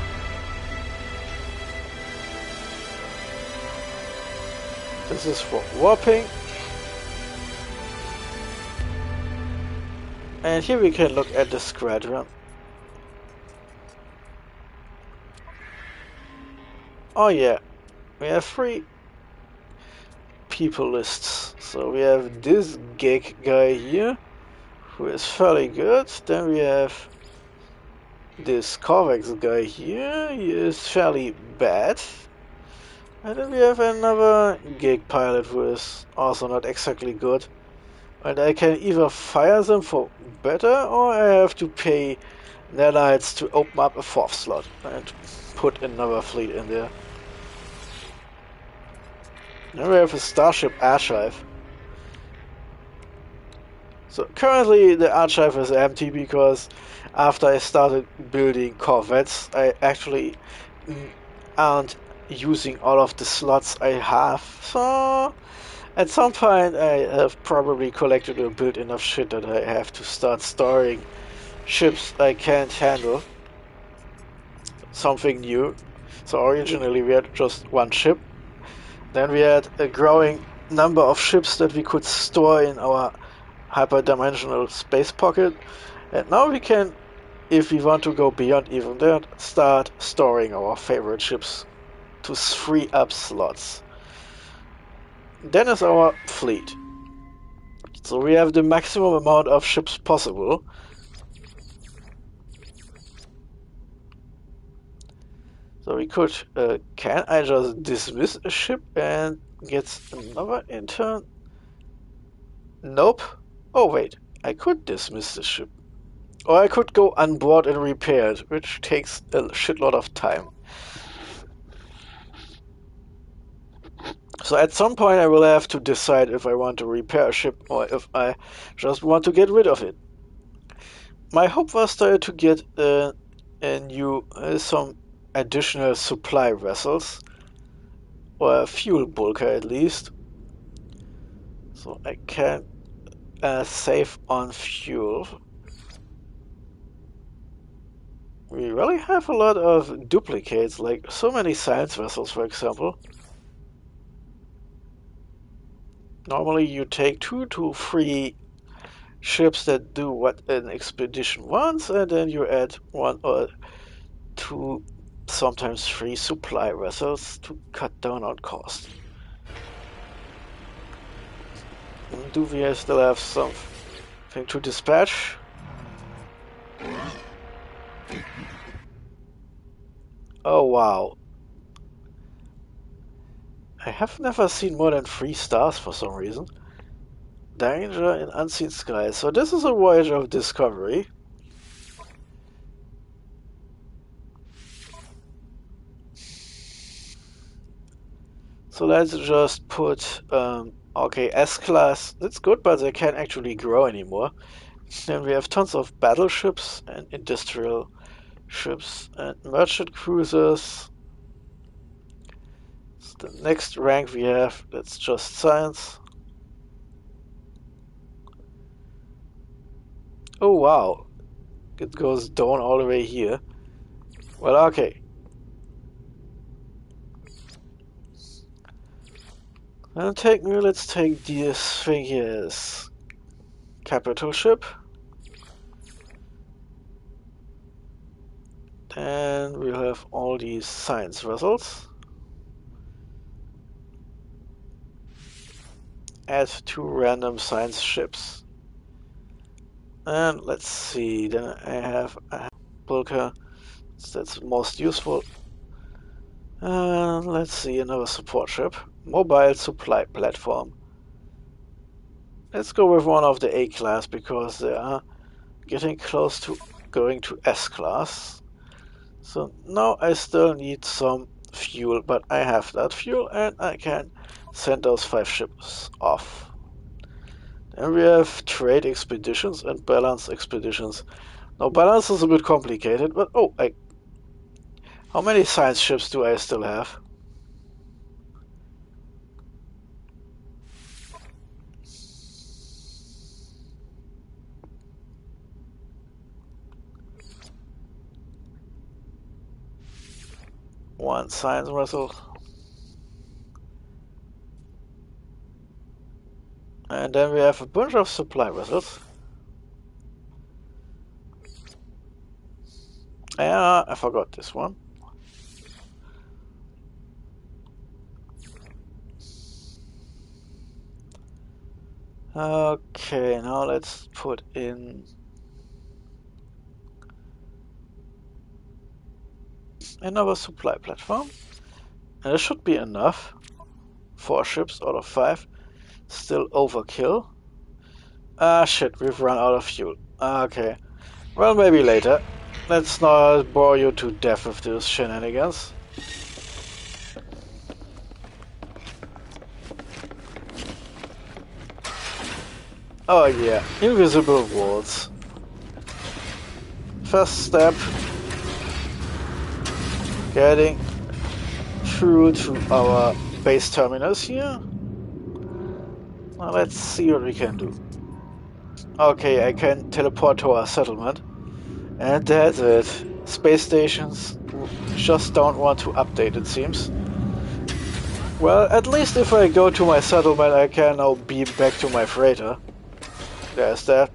This is for warping. And here we can look at the squadron. Oh yeah, we have 3 people lists. So we have this geek guy here, who is fairly good. Then we have this Corvex guy here, he is fairly bad. And then we have another geek pilot who is also not exactly good. And I can either fire them for better, or I have to pay nanites to open up a 4th slot and put another fleet in there. Then we have a Starship Archive. So currently the archive is empty because after I started building corvettes, I actually aren't using all of the slots I have. So at some point I have probably collected or built enough shit that I have to start storing ships I can't handle. Something new. So originally we had just 1 ship. Then we had a growing number of ships that we could store in our hyperdimensional space pocket, and now we can, if we want to go beyond even that, start storing our favorite ships to free up slots. Then is our fleet. So we have the maximum amount of ships possible. So we could, can I just dismiss a ship and get another intern? Nope. Oh wait, I could dismiss the ship. Or I could go on board and repair it, which takes a shitload of time. So at some point I will have to decide if I want to repair a ship or if I just want to get rid of it. My hope was to get a new, some additional supply vessels, or a fuel bulker at least, so I can save on fuel. We really have a lot of duplicates, like so many science vessels, for example. Normally you take 2 to 3 ships that do what an expedition wants, and then you add 1 or 2, sometimes 3 supply vessels to cut down on cost. Do we still have something to dispatch? Oh wow. I have never seen more than 3 stars for some reason. Danger in unseen skies. So this is a voyage of discovery. So let's just put, okay, S-class. That's good, but they can't actually grow anymore. Then we have tons of battleships and industrial ships and merchant cruisers. So the next rank we have, that's just science. Oh wow, it goes down all the way here. Well, okay. Let's take this thing here as capital ship. And we'll have all these science vessels. Add 2 random science ships. And let's see, then I have a bulker. That's most useful. Let's see, another support ship. Mobile supply platform. Let's go with one of the A class because they are getting close to going to S class. So now I still need some fuel, but I have that fuel and I can send those 5 ships off. Then we have trade expeditions and balance expeditions. Now balance is a bit complicated, but oh, how many science ships do I still have? One science vessel. And then we have a bunch of supply vessels. Yeah, I forgot this one. Okay, now let's put in another supply platform. And it should be enough. 4 ships out of 5. Still overkill. Ah, shit, we've run out of fuel. Okay. Well, maybe later. Let's not bore you to death with those shenanigans. Oh yeah, invisible walls. First step, getting through to our base terminus here. Now let's see what we can do. Okay, I can teleport to our settlement. And that's it. Space stations just don't want to update, it seems. Well, at least if I go to my settlement, I can now beam back to my freighter. There's that.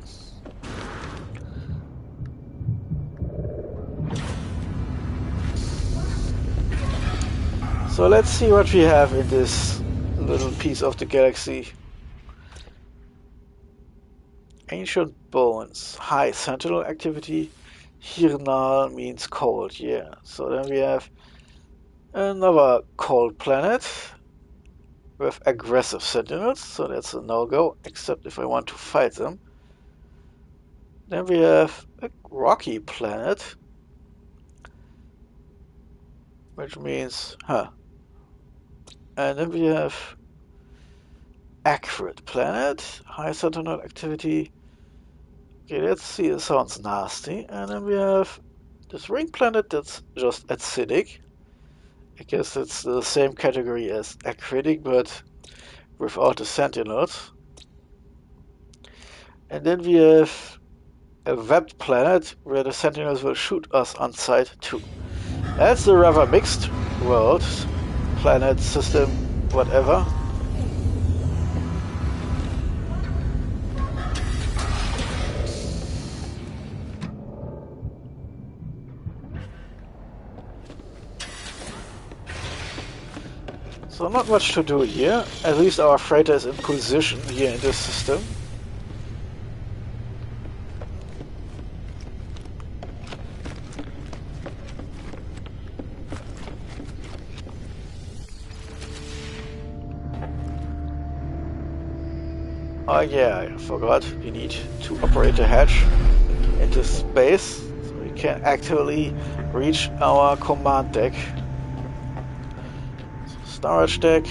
So let's see what we have in this little piece of the galaxy. Ancient bones, high sentinel activity. Hirnal means cold, yeah. So then we have another cold planet with aggressive sentinels, so that's a no-go, except if I want to fight them. Then we have a rocky planet, which means, And then we have accurate planet, high sentinel activity. Okay, let's see, it sounds nasty. And then we have this ring planet that's just acidic. I guess it's the same category as acritic, but without the sentinels. And then we have a webbed planet where the sentinels will shoot us on sight too. That's a rather mixed world, planet, system, whatever. So not much to do here, at least our freighter is in position here in this system. Oh yeah, I forgot, we need to operate a hatch into space so we can actually reach our command deck. Storage deck,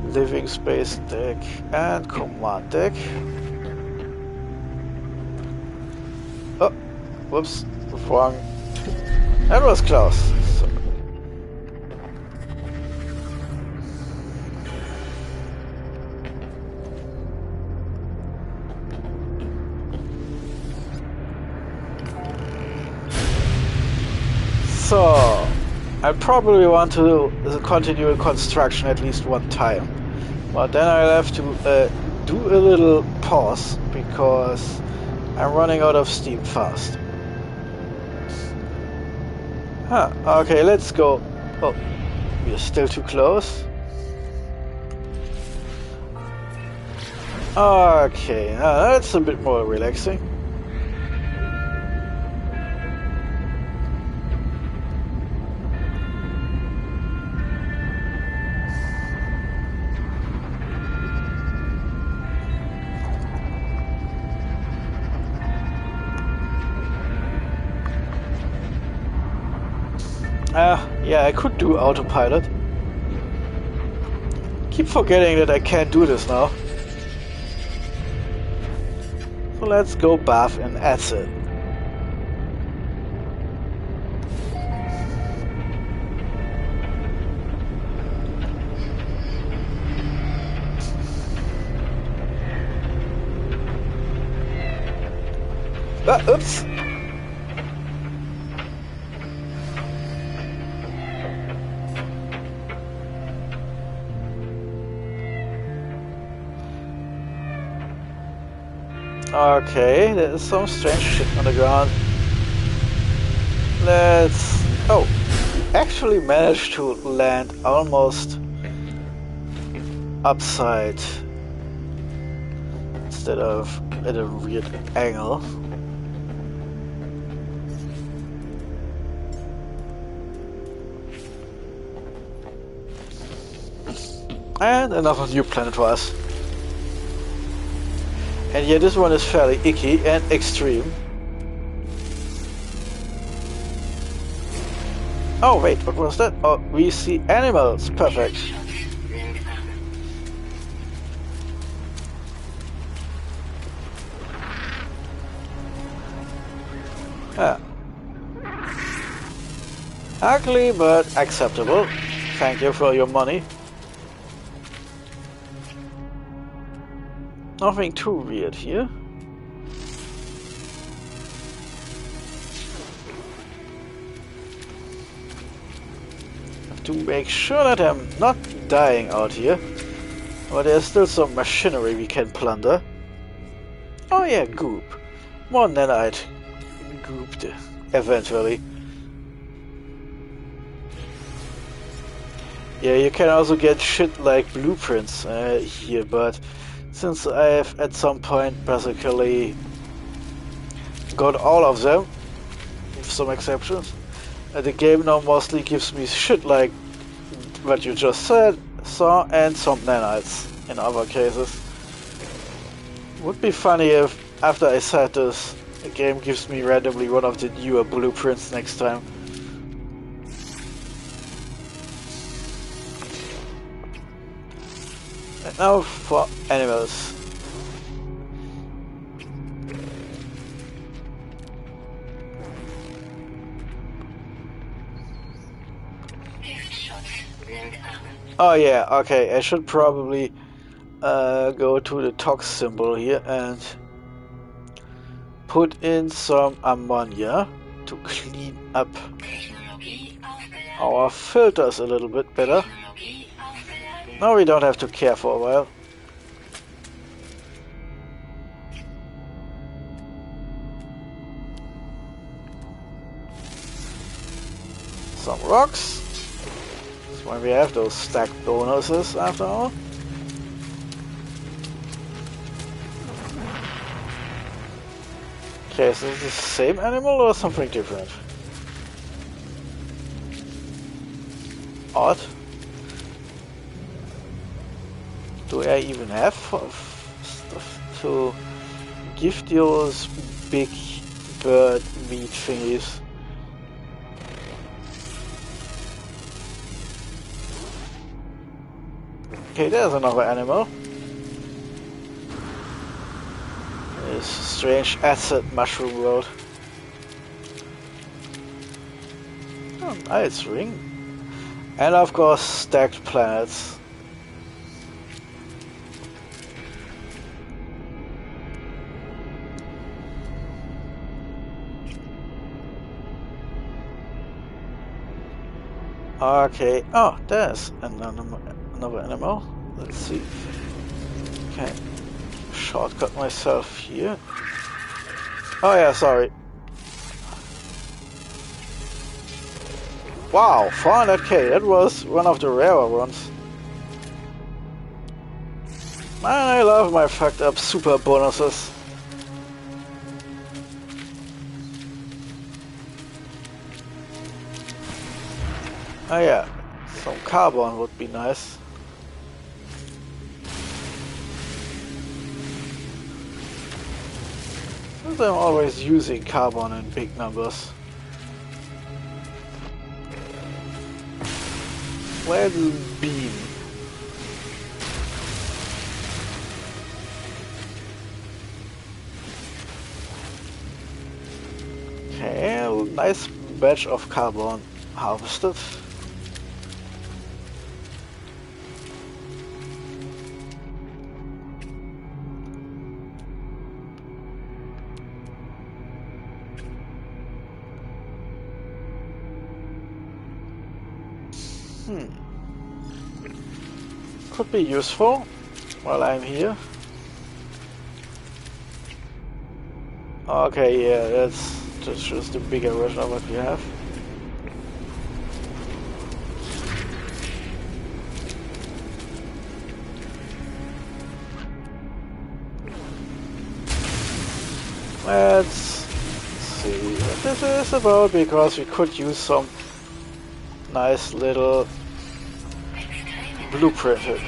living space deck, and command deck. Oh, whoops, wrong. That was close. So, I probably want to continue construction at least one time, but then I'll have to do a little pause because I'm running out of steam fast. Okay, let's go. Oh, we're still too close. Okay, that's a bit more relaxing. Yeah, I could do autopilot. Keep forgetting that I can't do this now. So let's go bath in acid. Oops! Okay, there is some strange shit on the ground. Let's... Oh, actually managed to land almost upside instead of at a weird angle. And another new planet for us. And yeah, this one is fairly icky and extreme. Oh wait, what was that? Oh, we see animals. Perfect. Yeah. Ugly but acceptable. Thank you for your money. Nothing too weird here. Have to make sure that I'm not dying out here. But there's still some machinery we can plunder. Oh yeah, goop. More nanite gooped eventually. Yeah, you can also get shit like blueprints here, but since I've at some point basically got all of them, with some exceptions, the game now mostly gives me shit like what you just saw, and some nanites in other cases. Would be funny if, after I said this, the game gives me randomly one of the newer blueprints next time. And now for animals. Oh yeah, okay, I should probably go to the tox symbol here and put in some ammonia to clean up our filters a little bit better. Now we don't have to care for a while. Some rocks. That's why we have those stacked bonuses after all. Okay, so is this the same animal or something different? Odd. Do I even have stuff to give those big bird meat thingies? Okay, there's another animal. This strange acid mushroom world. Oh, ice ring. And of course, stacked planets. Okay. Oh, there's another animal. Let's see. Okay. Shortcut myself here. Oh yeah, sorry. Wow, 400k. That was one of the rarer ones. Man, I love my fucked up super bonuses. Oh yeah, some carbon would be nice. Since I'm always using carbon in big numbers. Let's beam. Okay, a nice batch of carbon harvested. Could be useful while I'm here. Okay, yeah, that's just a bigger version of what we have. Let's see what this is about, because we could use some nice little blueprinted.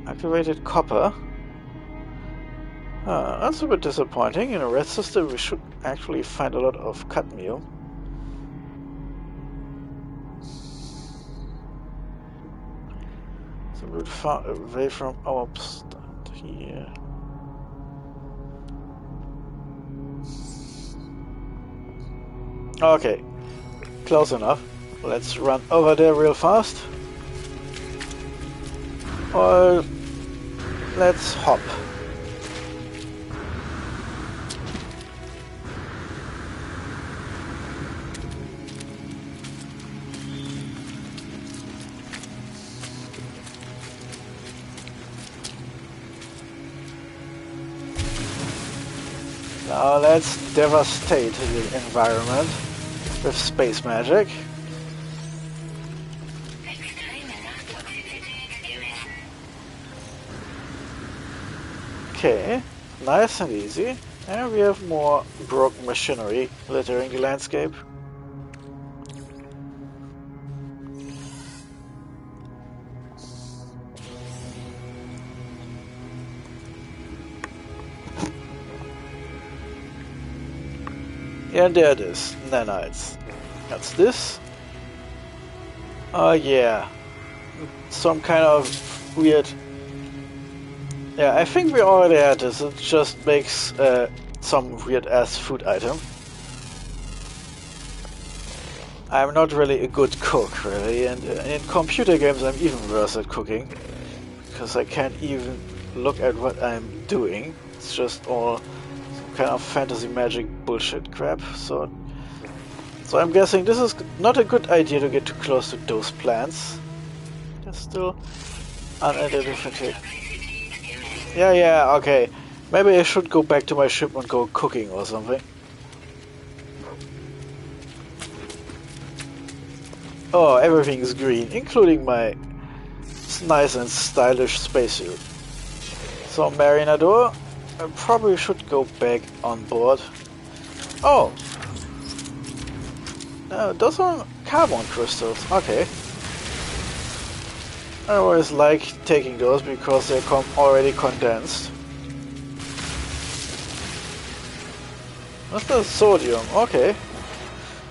Activated copper. That's a bit disappointing. In a red system we should actually find a lot of cadmium. So we're far away from our stand here. Okay, close enough. Let's run over there real fast. Or let's hop. Now let's devastate the environment with space magic. Okay, nice and easy. And we have more broken machinery littering the landscape. And there it is, nanites. That's this. Oh yeah, some kind of weird... Yeah, I think we already had this. It just makes some weird ass food item. I'm not really a good cook, really, and in computer games I'm even worse at cooking, because I can't even look at what I'm doing. It's just all some kind of fantasy magic bullshit crap. So I'm guessing this is not a good idea to get too close to those plants. They're still unidentified. Yeah, okay. Maybe I should go back to my ship and go cooking or something. Oh, everything is green, including my nice and stylish spacesuit. So, Marinador, I probably should go back on board. Oh! Those are carbon crystals, okay. I always like taking those because they come already condensed. What's the sodium? Okay.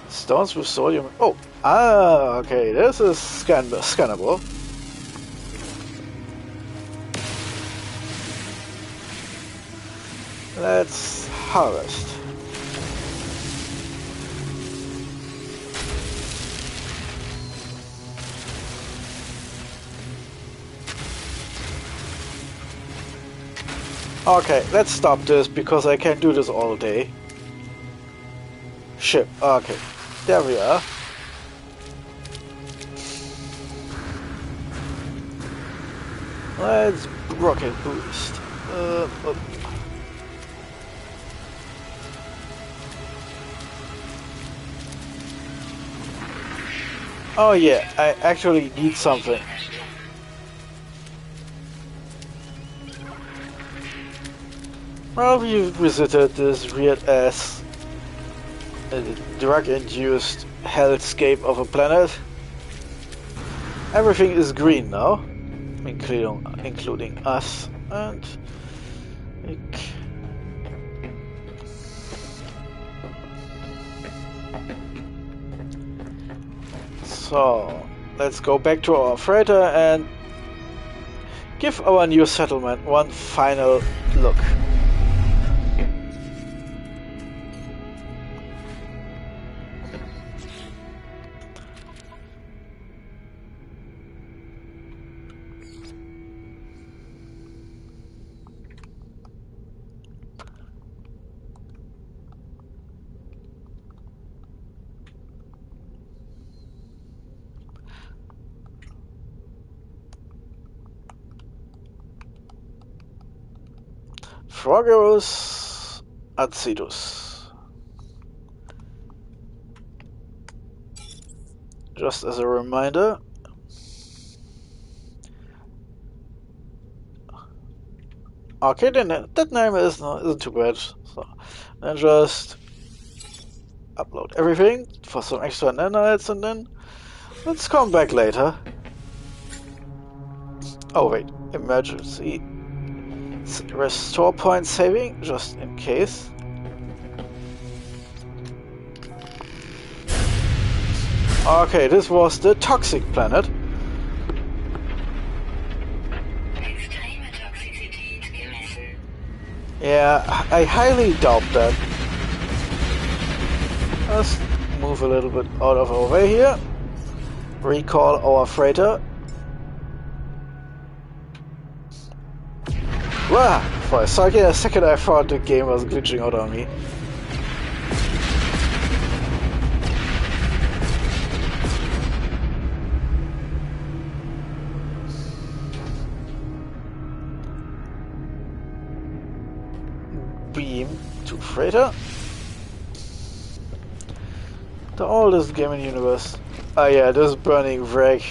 Stones with sodium. Oh! Ah, okay, this is scannable. Let's harvest. Okay, let's stop this because I can't do this all day. Ship. Okay, there we are. Let's rocket boost. Oh yeah, I actually need something. Well, we visited this weird-ass drug-induced hellscape of a planet. Everything is green now, including us, and... So, let's go back to our freighter and give our new settlement one final look. Froggerus acidus. Just as a reminder. Okay, then that name isn't too bad. So then just upload everything for some extra nanites, and then let's come back later. Oh wait, emergency. Restore point saving, just in case. Okay, this was the toxic planet. Yeah, I highly doubt that. Let's move a little bit out of our way here. Recall our freighter. Wow! For a second I thought the game was glitching out on me. Beam to freighter. The oldest game in the universe. Ah yeah, this burning wreck.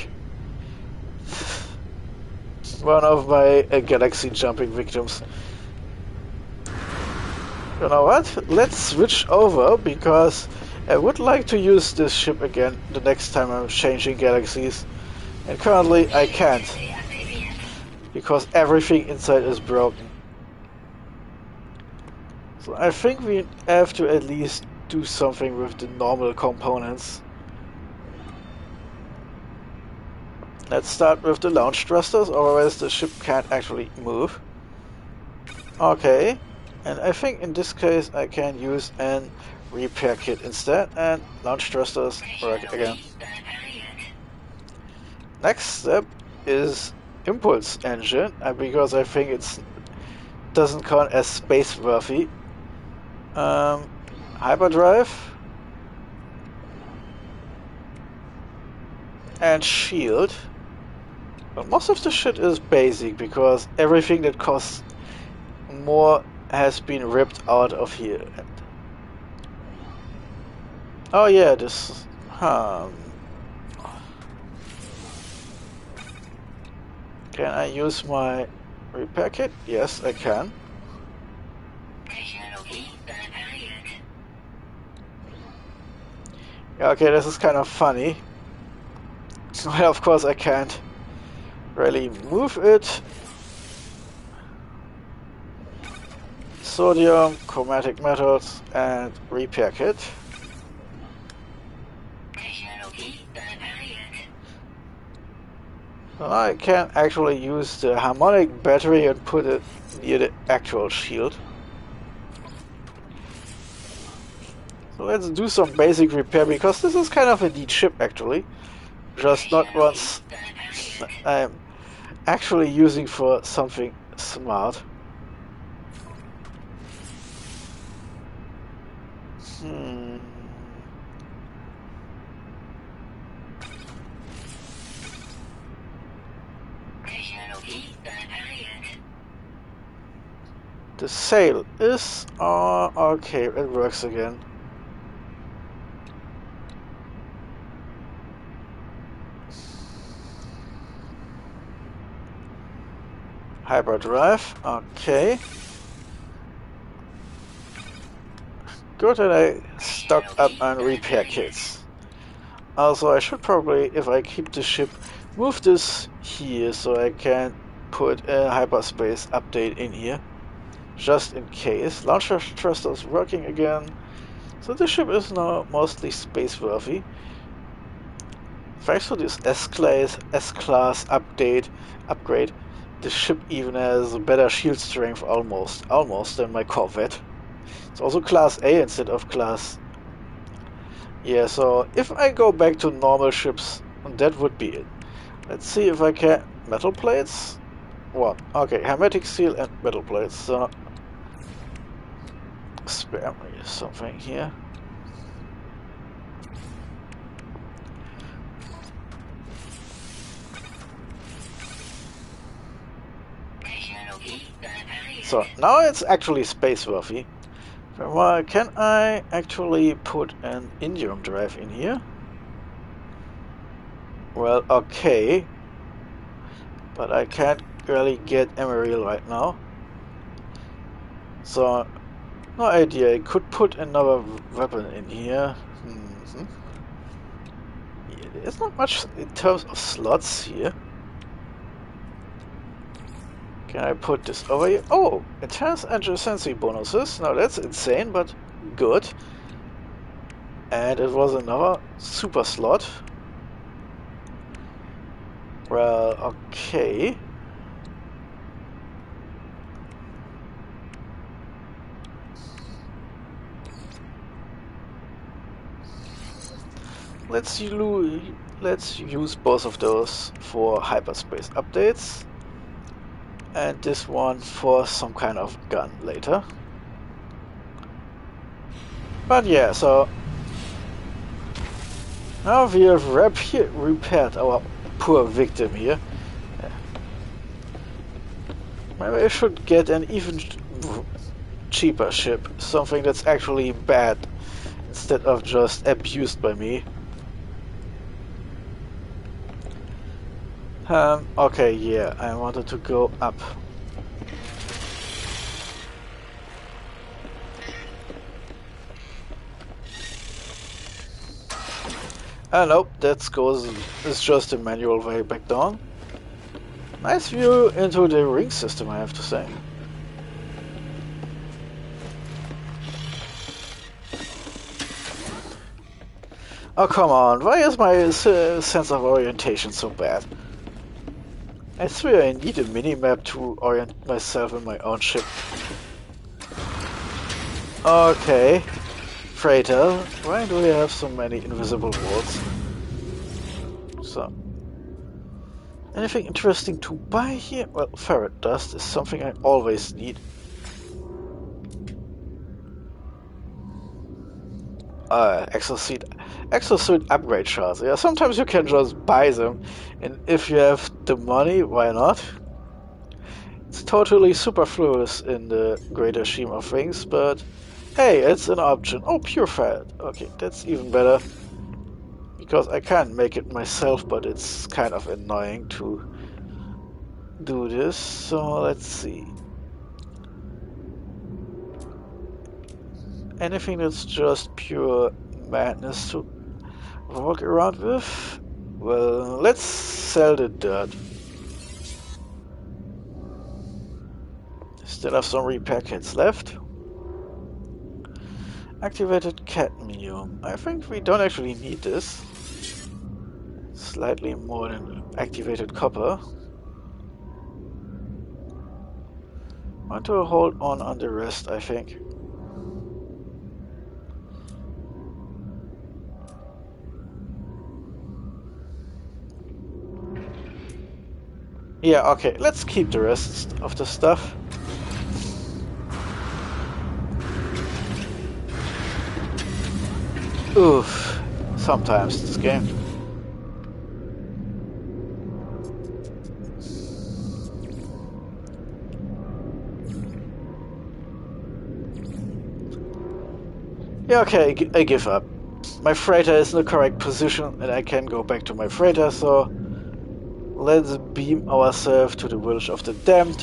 One of my galaxy jumping victims. You know what? Let's switch over, because I would like to use this ship again the next time I'm changing galaxies. And currently I can't, because everything inside is broken. So I think we have to at least do something with the normal components. Let's start with the launch thrusters, otherwise the ship can't actually move. Okay, and I think in this case I can use an repair kit instead, and launch thrusters work again. Next step is impulse engine, because I think it doesn't count as space worthy. Hyperdrive and shield. But most of the shit is basic, because everything that costs more has been ripped out of here. Oh yeah, this... Can I use my repair kit? Yes, I can. Yeah, okay, this is kind of funny. Well, of course I can't really move it. Sodium, chromatic metals, and repair kit. I can actually use the harmonic battery and put it near the actual shield. So let's do some basic repair, because this is kind of a neat ship actually. Just not once I'm actually using for something smart. The sail is... okay, it works again. Hyperdrive, okay. Good that I stocked up on repair kits. Also, I should probably, if I keep the ship, move this here so I can put a hyperspace update in here. Just in case. Launcher thrusters working again. So the ship is now mostly space worthy. Thanks to this S-class upgrade, the ship even has a better shield strength almost than my Corvette. It's also class A instead of class... Yeah, so if I go back to normal ships, that would be it. Let's see if I can... Metal plates? What? Okay, hermetic seal and metal plates, so... Spare me something here. So now it's actually space worthy. Well, can I actually put an indium drive in here? Well, okay. But I can't really get Emerald right now. So, no idea. I could put another weapon in here. There's not much in terms of slots here. Can I put this over here? Oh, intense adjacency bonuses. Now that's insane, but good. And it was another super slot. Well, okay. Let's use both of those for hyperspace updates. And this one for some kind of gun later. But yeah, so now we have repaired our poor victim here. Maybe I should get an even cheaper ship, something that's actually bad instead of just abused by me. Okay, yeah, I wanted to go up. Nope, it's just a manual way back down. Nice view into the ring system, I have to say. Oh, come on, why is my sense of orientation so bad? I swear I need a mini-map to orient myself in my own ship. Okay. Freighter, why do we have so many invisible walls? So. Anything interesting to buy here? Well, ferret dust is something I always need. Exosuit upgrade shards. Yeah, sometimes you can just buy them, and if you have the money, why not? It's totally superfluous in the greater scheme of things, but hey, it's an option. Oh, pure fat. Okay, that's even better. Because I can't make it myself, but it's kind of annoying to do this. So let's see. Anything that's just pure madness to walk around with? Well, let's sell the dirt. Still have some repair kits left. Activated cadmium. I think we don't actually need this. Slightly more than activated copper. Want to hold on the rest, I think. Yeah, okay, let's keep the rest of the stuff. Oof, sometimes this game. Yeah, okay, I give up. My freighter is in the correct position and I can go back to my freighter, so let's beam ourselves to the village of the damned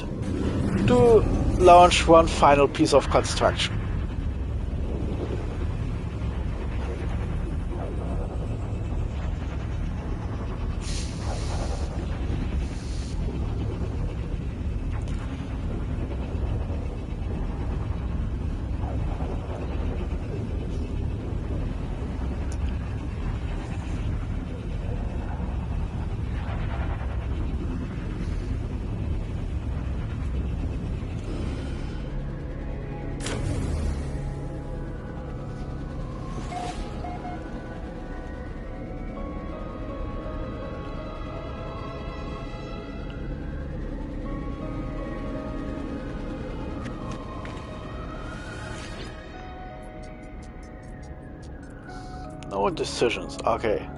to launch one final piece of construction. No decisions, okay.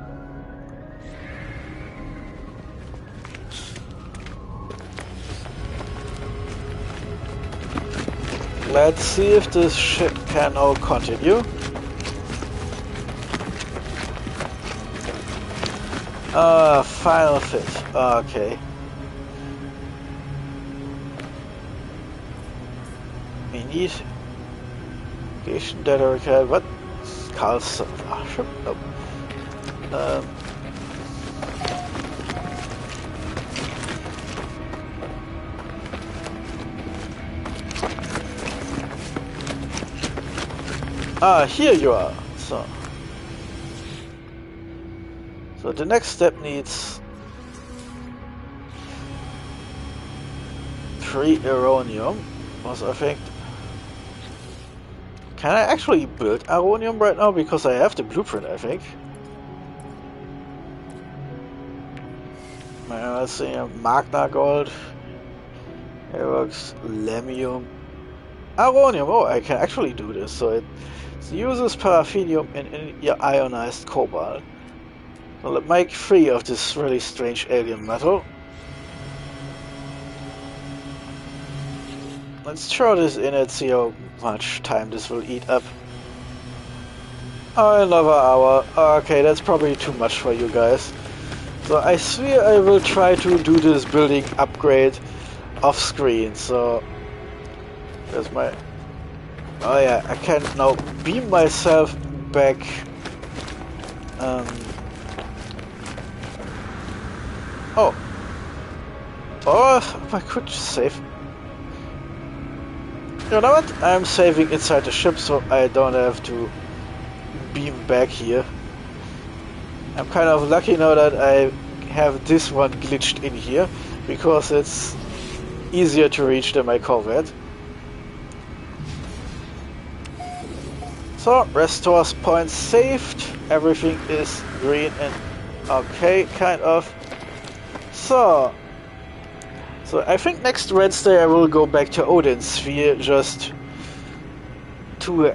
let's see if this ship can now continue. Final fit. Okay. We need Gation data required. What? Carlson. Ship? Nope. Here you are. So the next step needs 3 uranium. Was I think. Can I actually build uranium right now? Because I have the blueprint, I think. Let's see, Magna Gold. It works. Lemium. Uranium. Oh, I can actually do this. So it uses paraffinium in ionized cobalt. So let's make 3 of this really strange alien metal. Let's throw this in and see how much time this will eat up. Oh, another hour. Okay, that's probably too much for you guys. So I swear I will try to do this building upgrade off screen. So there's my... Oh yeah, I can now beam myself back. Oh, I could save. You know what? I'm saving inside the ship, so I don't have to beam back here. I'm kind of lucky now that I have this one glitched in here, because it's easier to reach than my Corvette. So, restores points saved, everything is green and okay, kind of. So I think next Wednesday I will go back to Odin's Sphere just to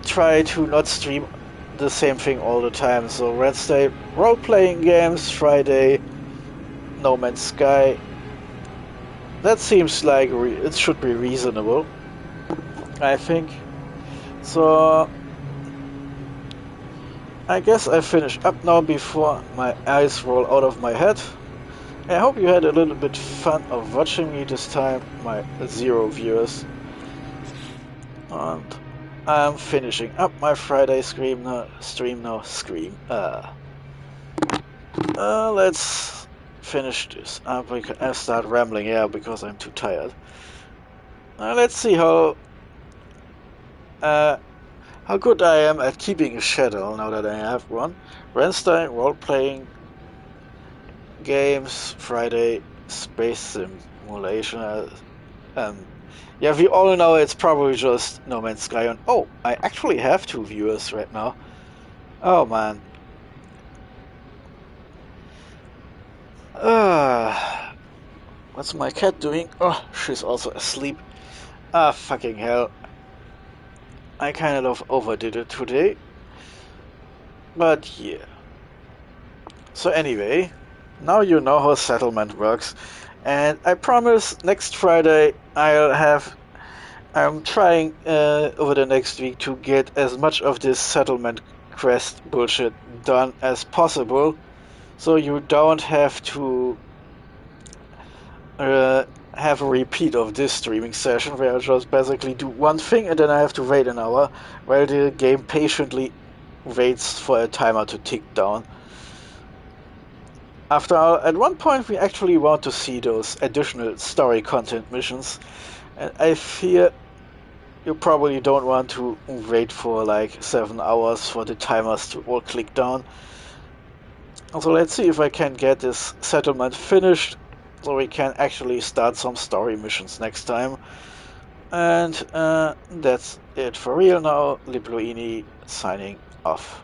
try to not stream the same thing all the time. So Wednesday, role-playing games, Friday, No Man's Sky. That seems like it should be reasonable, I think. So I guess I finish up now before my eyes roll out of my head. I hope you had a little bit fun of watching me this time, my 0 viewers. And I'm finishing up my Friday stream now. Let's finish this up. I start rambling, yeah, because I'm too tired. Let's see how good I am at keeping a schedule now that I have one. Wednesday, role-playing games, Friday, space simulation. Yeah, we all know it's probably just No Man's Sky. And oh, I actually have 2 viewers right now. Oh man. What's my cat doing? Oh, she's also asleep. Ah, fucking hell. I kind of overdid it today. But yeah. So anyway, now you know how settlement works. And I promise next Friday I'm trying over the next week to get as much of this settlement quest bullshit done as possible. So you don't have to have a repeat of this streaming session where I just basically do one thing and then I have to wait an hour while the game patiently waits for a timer to tick down. After all, at one point we actually want to see those additional story content missions, and I fear you probably don't want to wait for like 7 hours for the timers to all click down. So let's see if I can get this settlement finished so we can actually start some story missions next time. And that's it for real now. Lipluini signing off.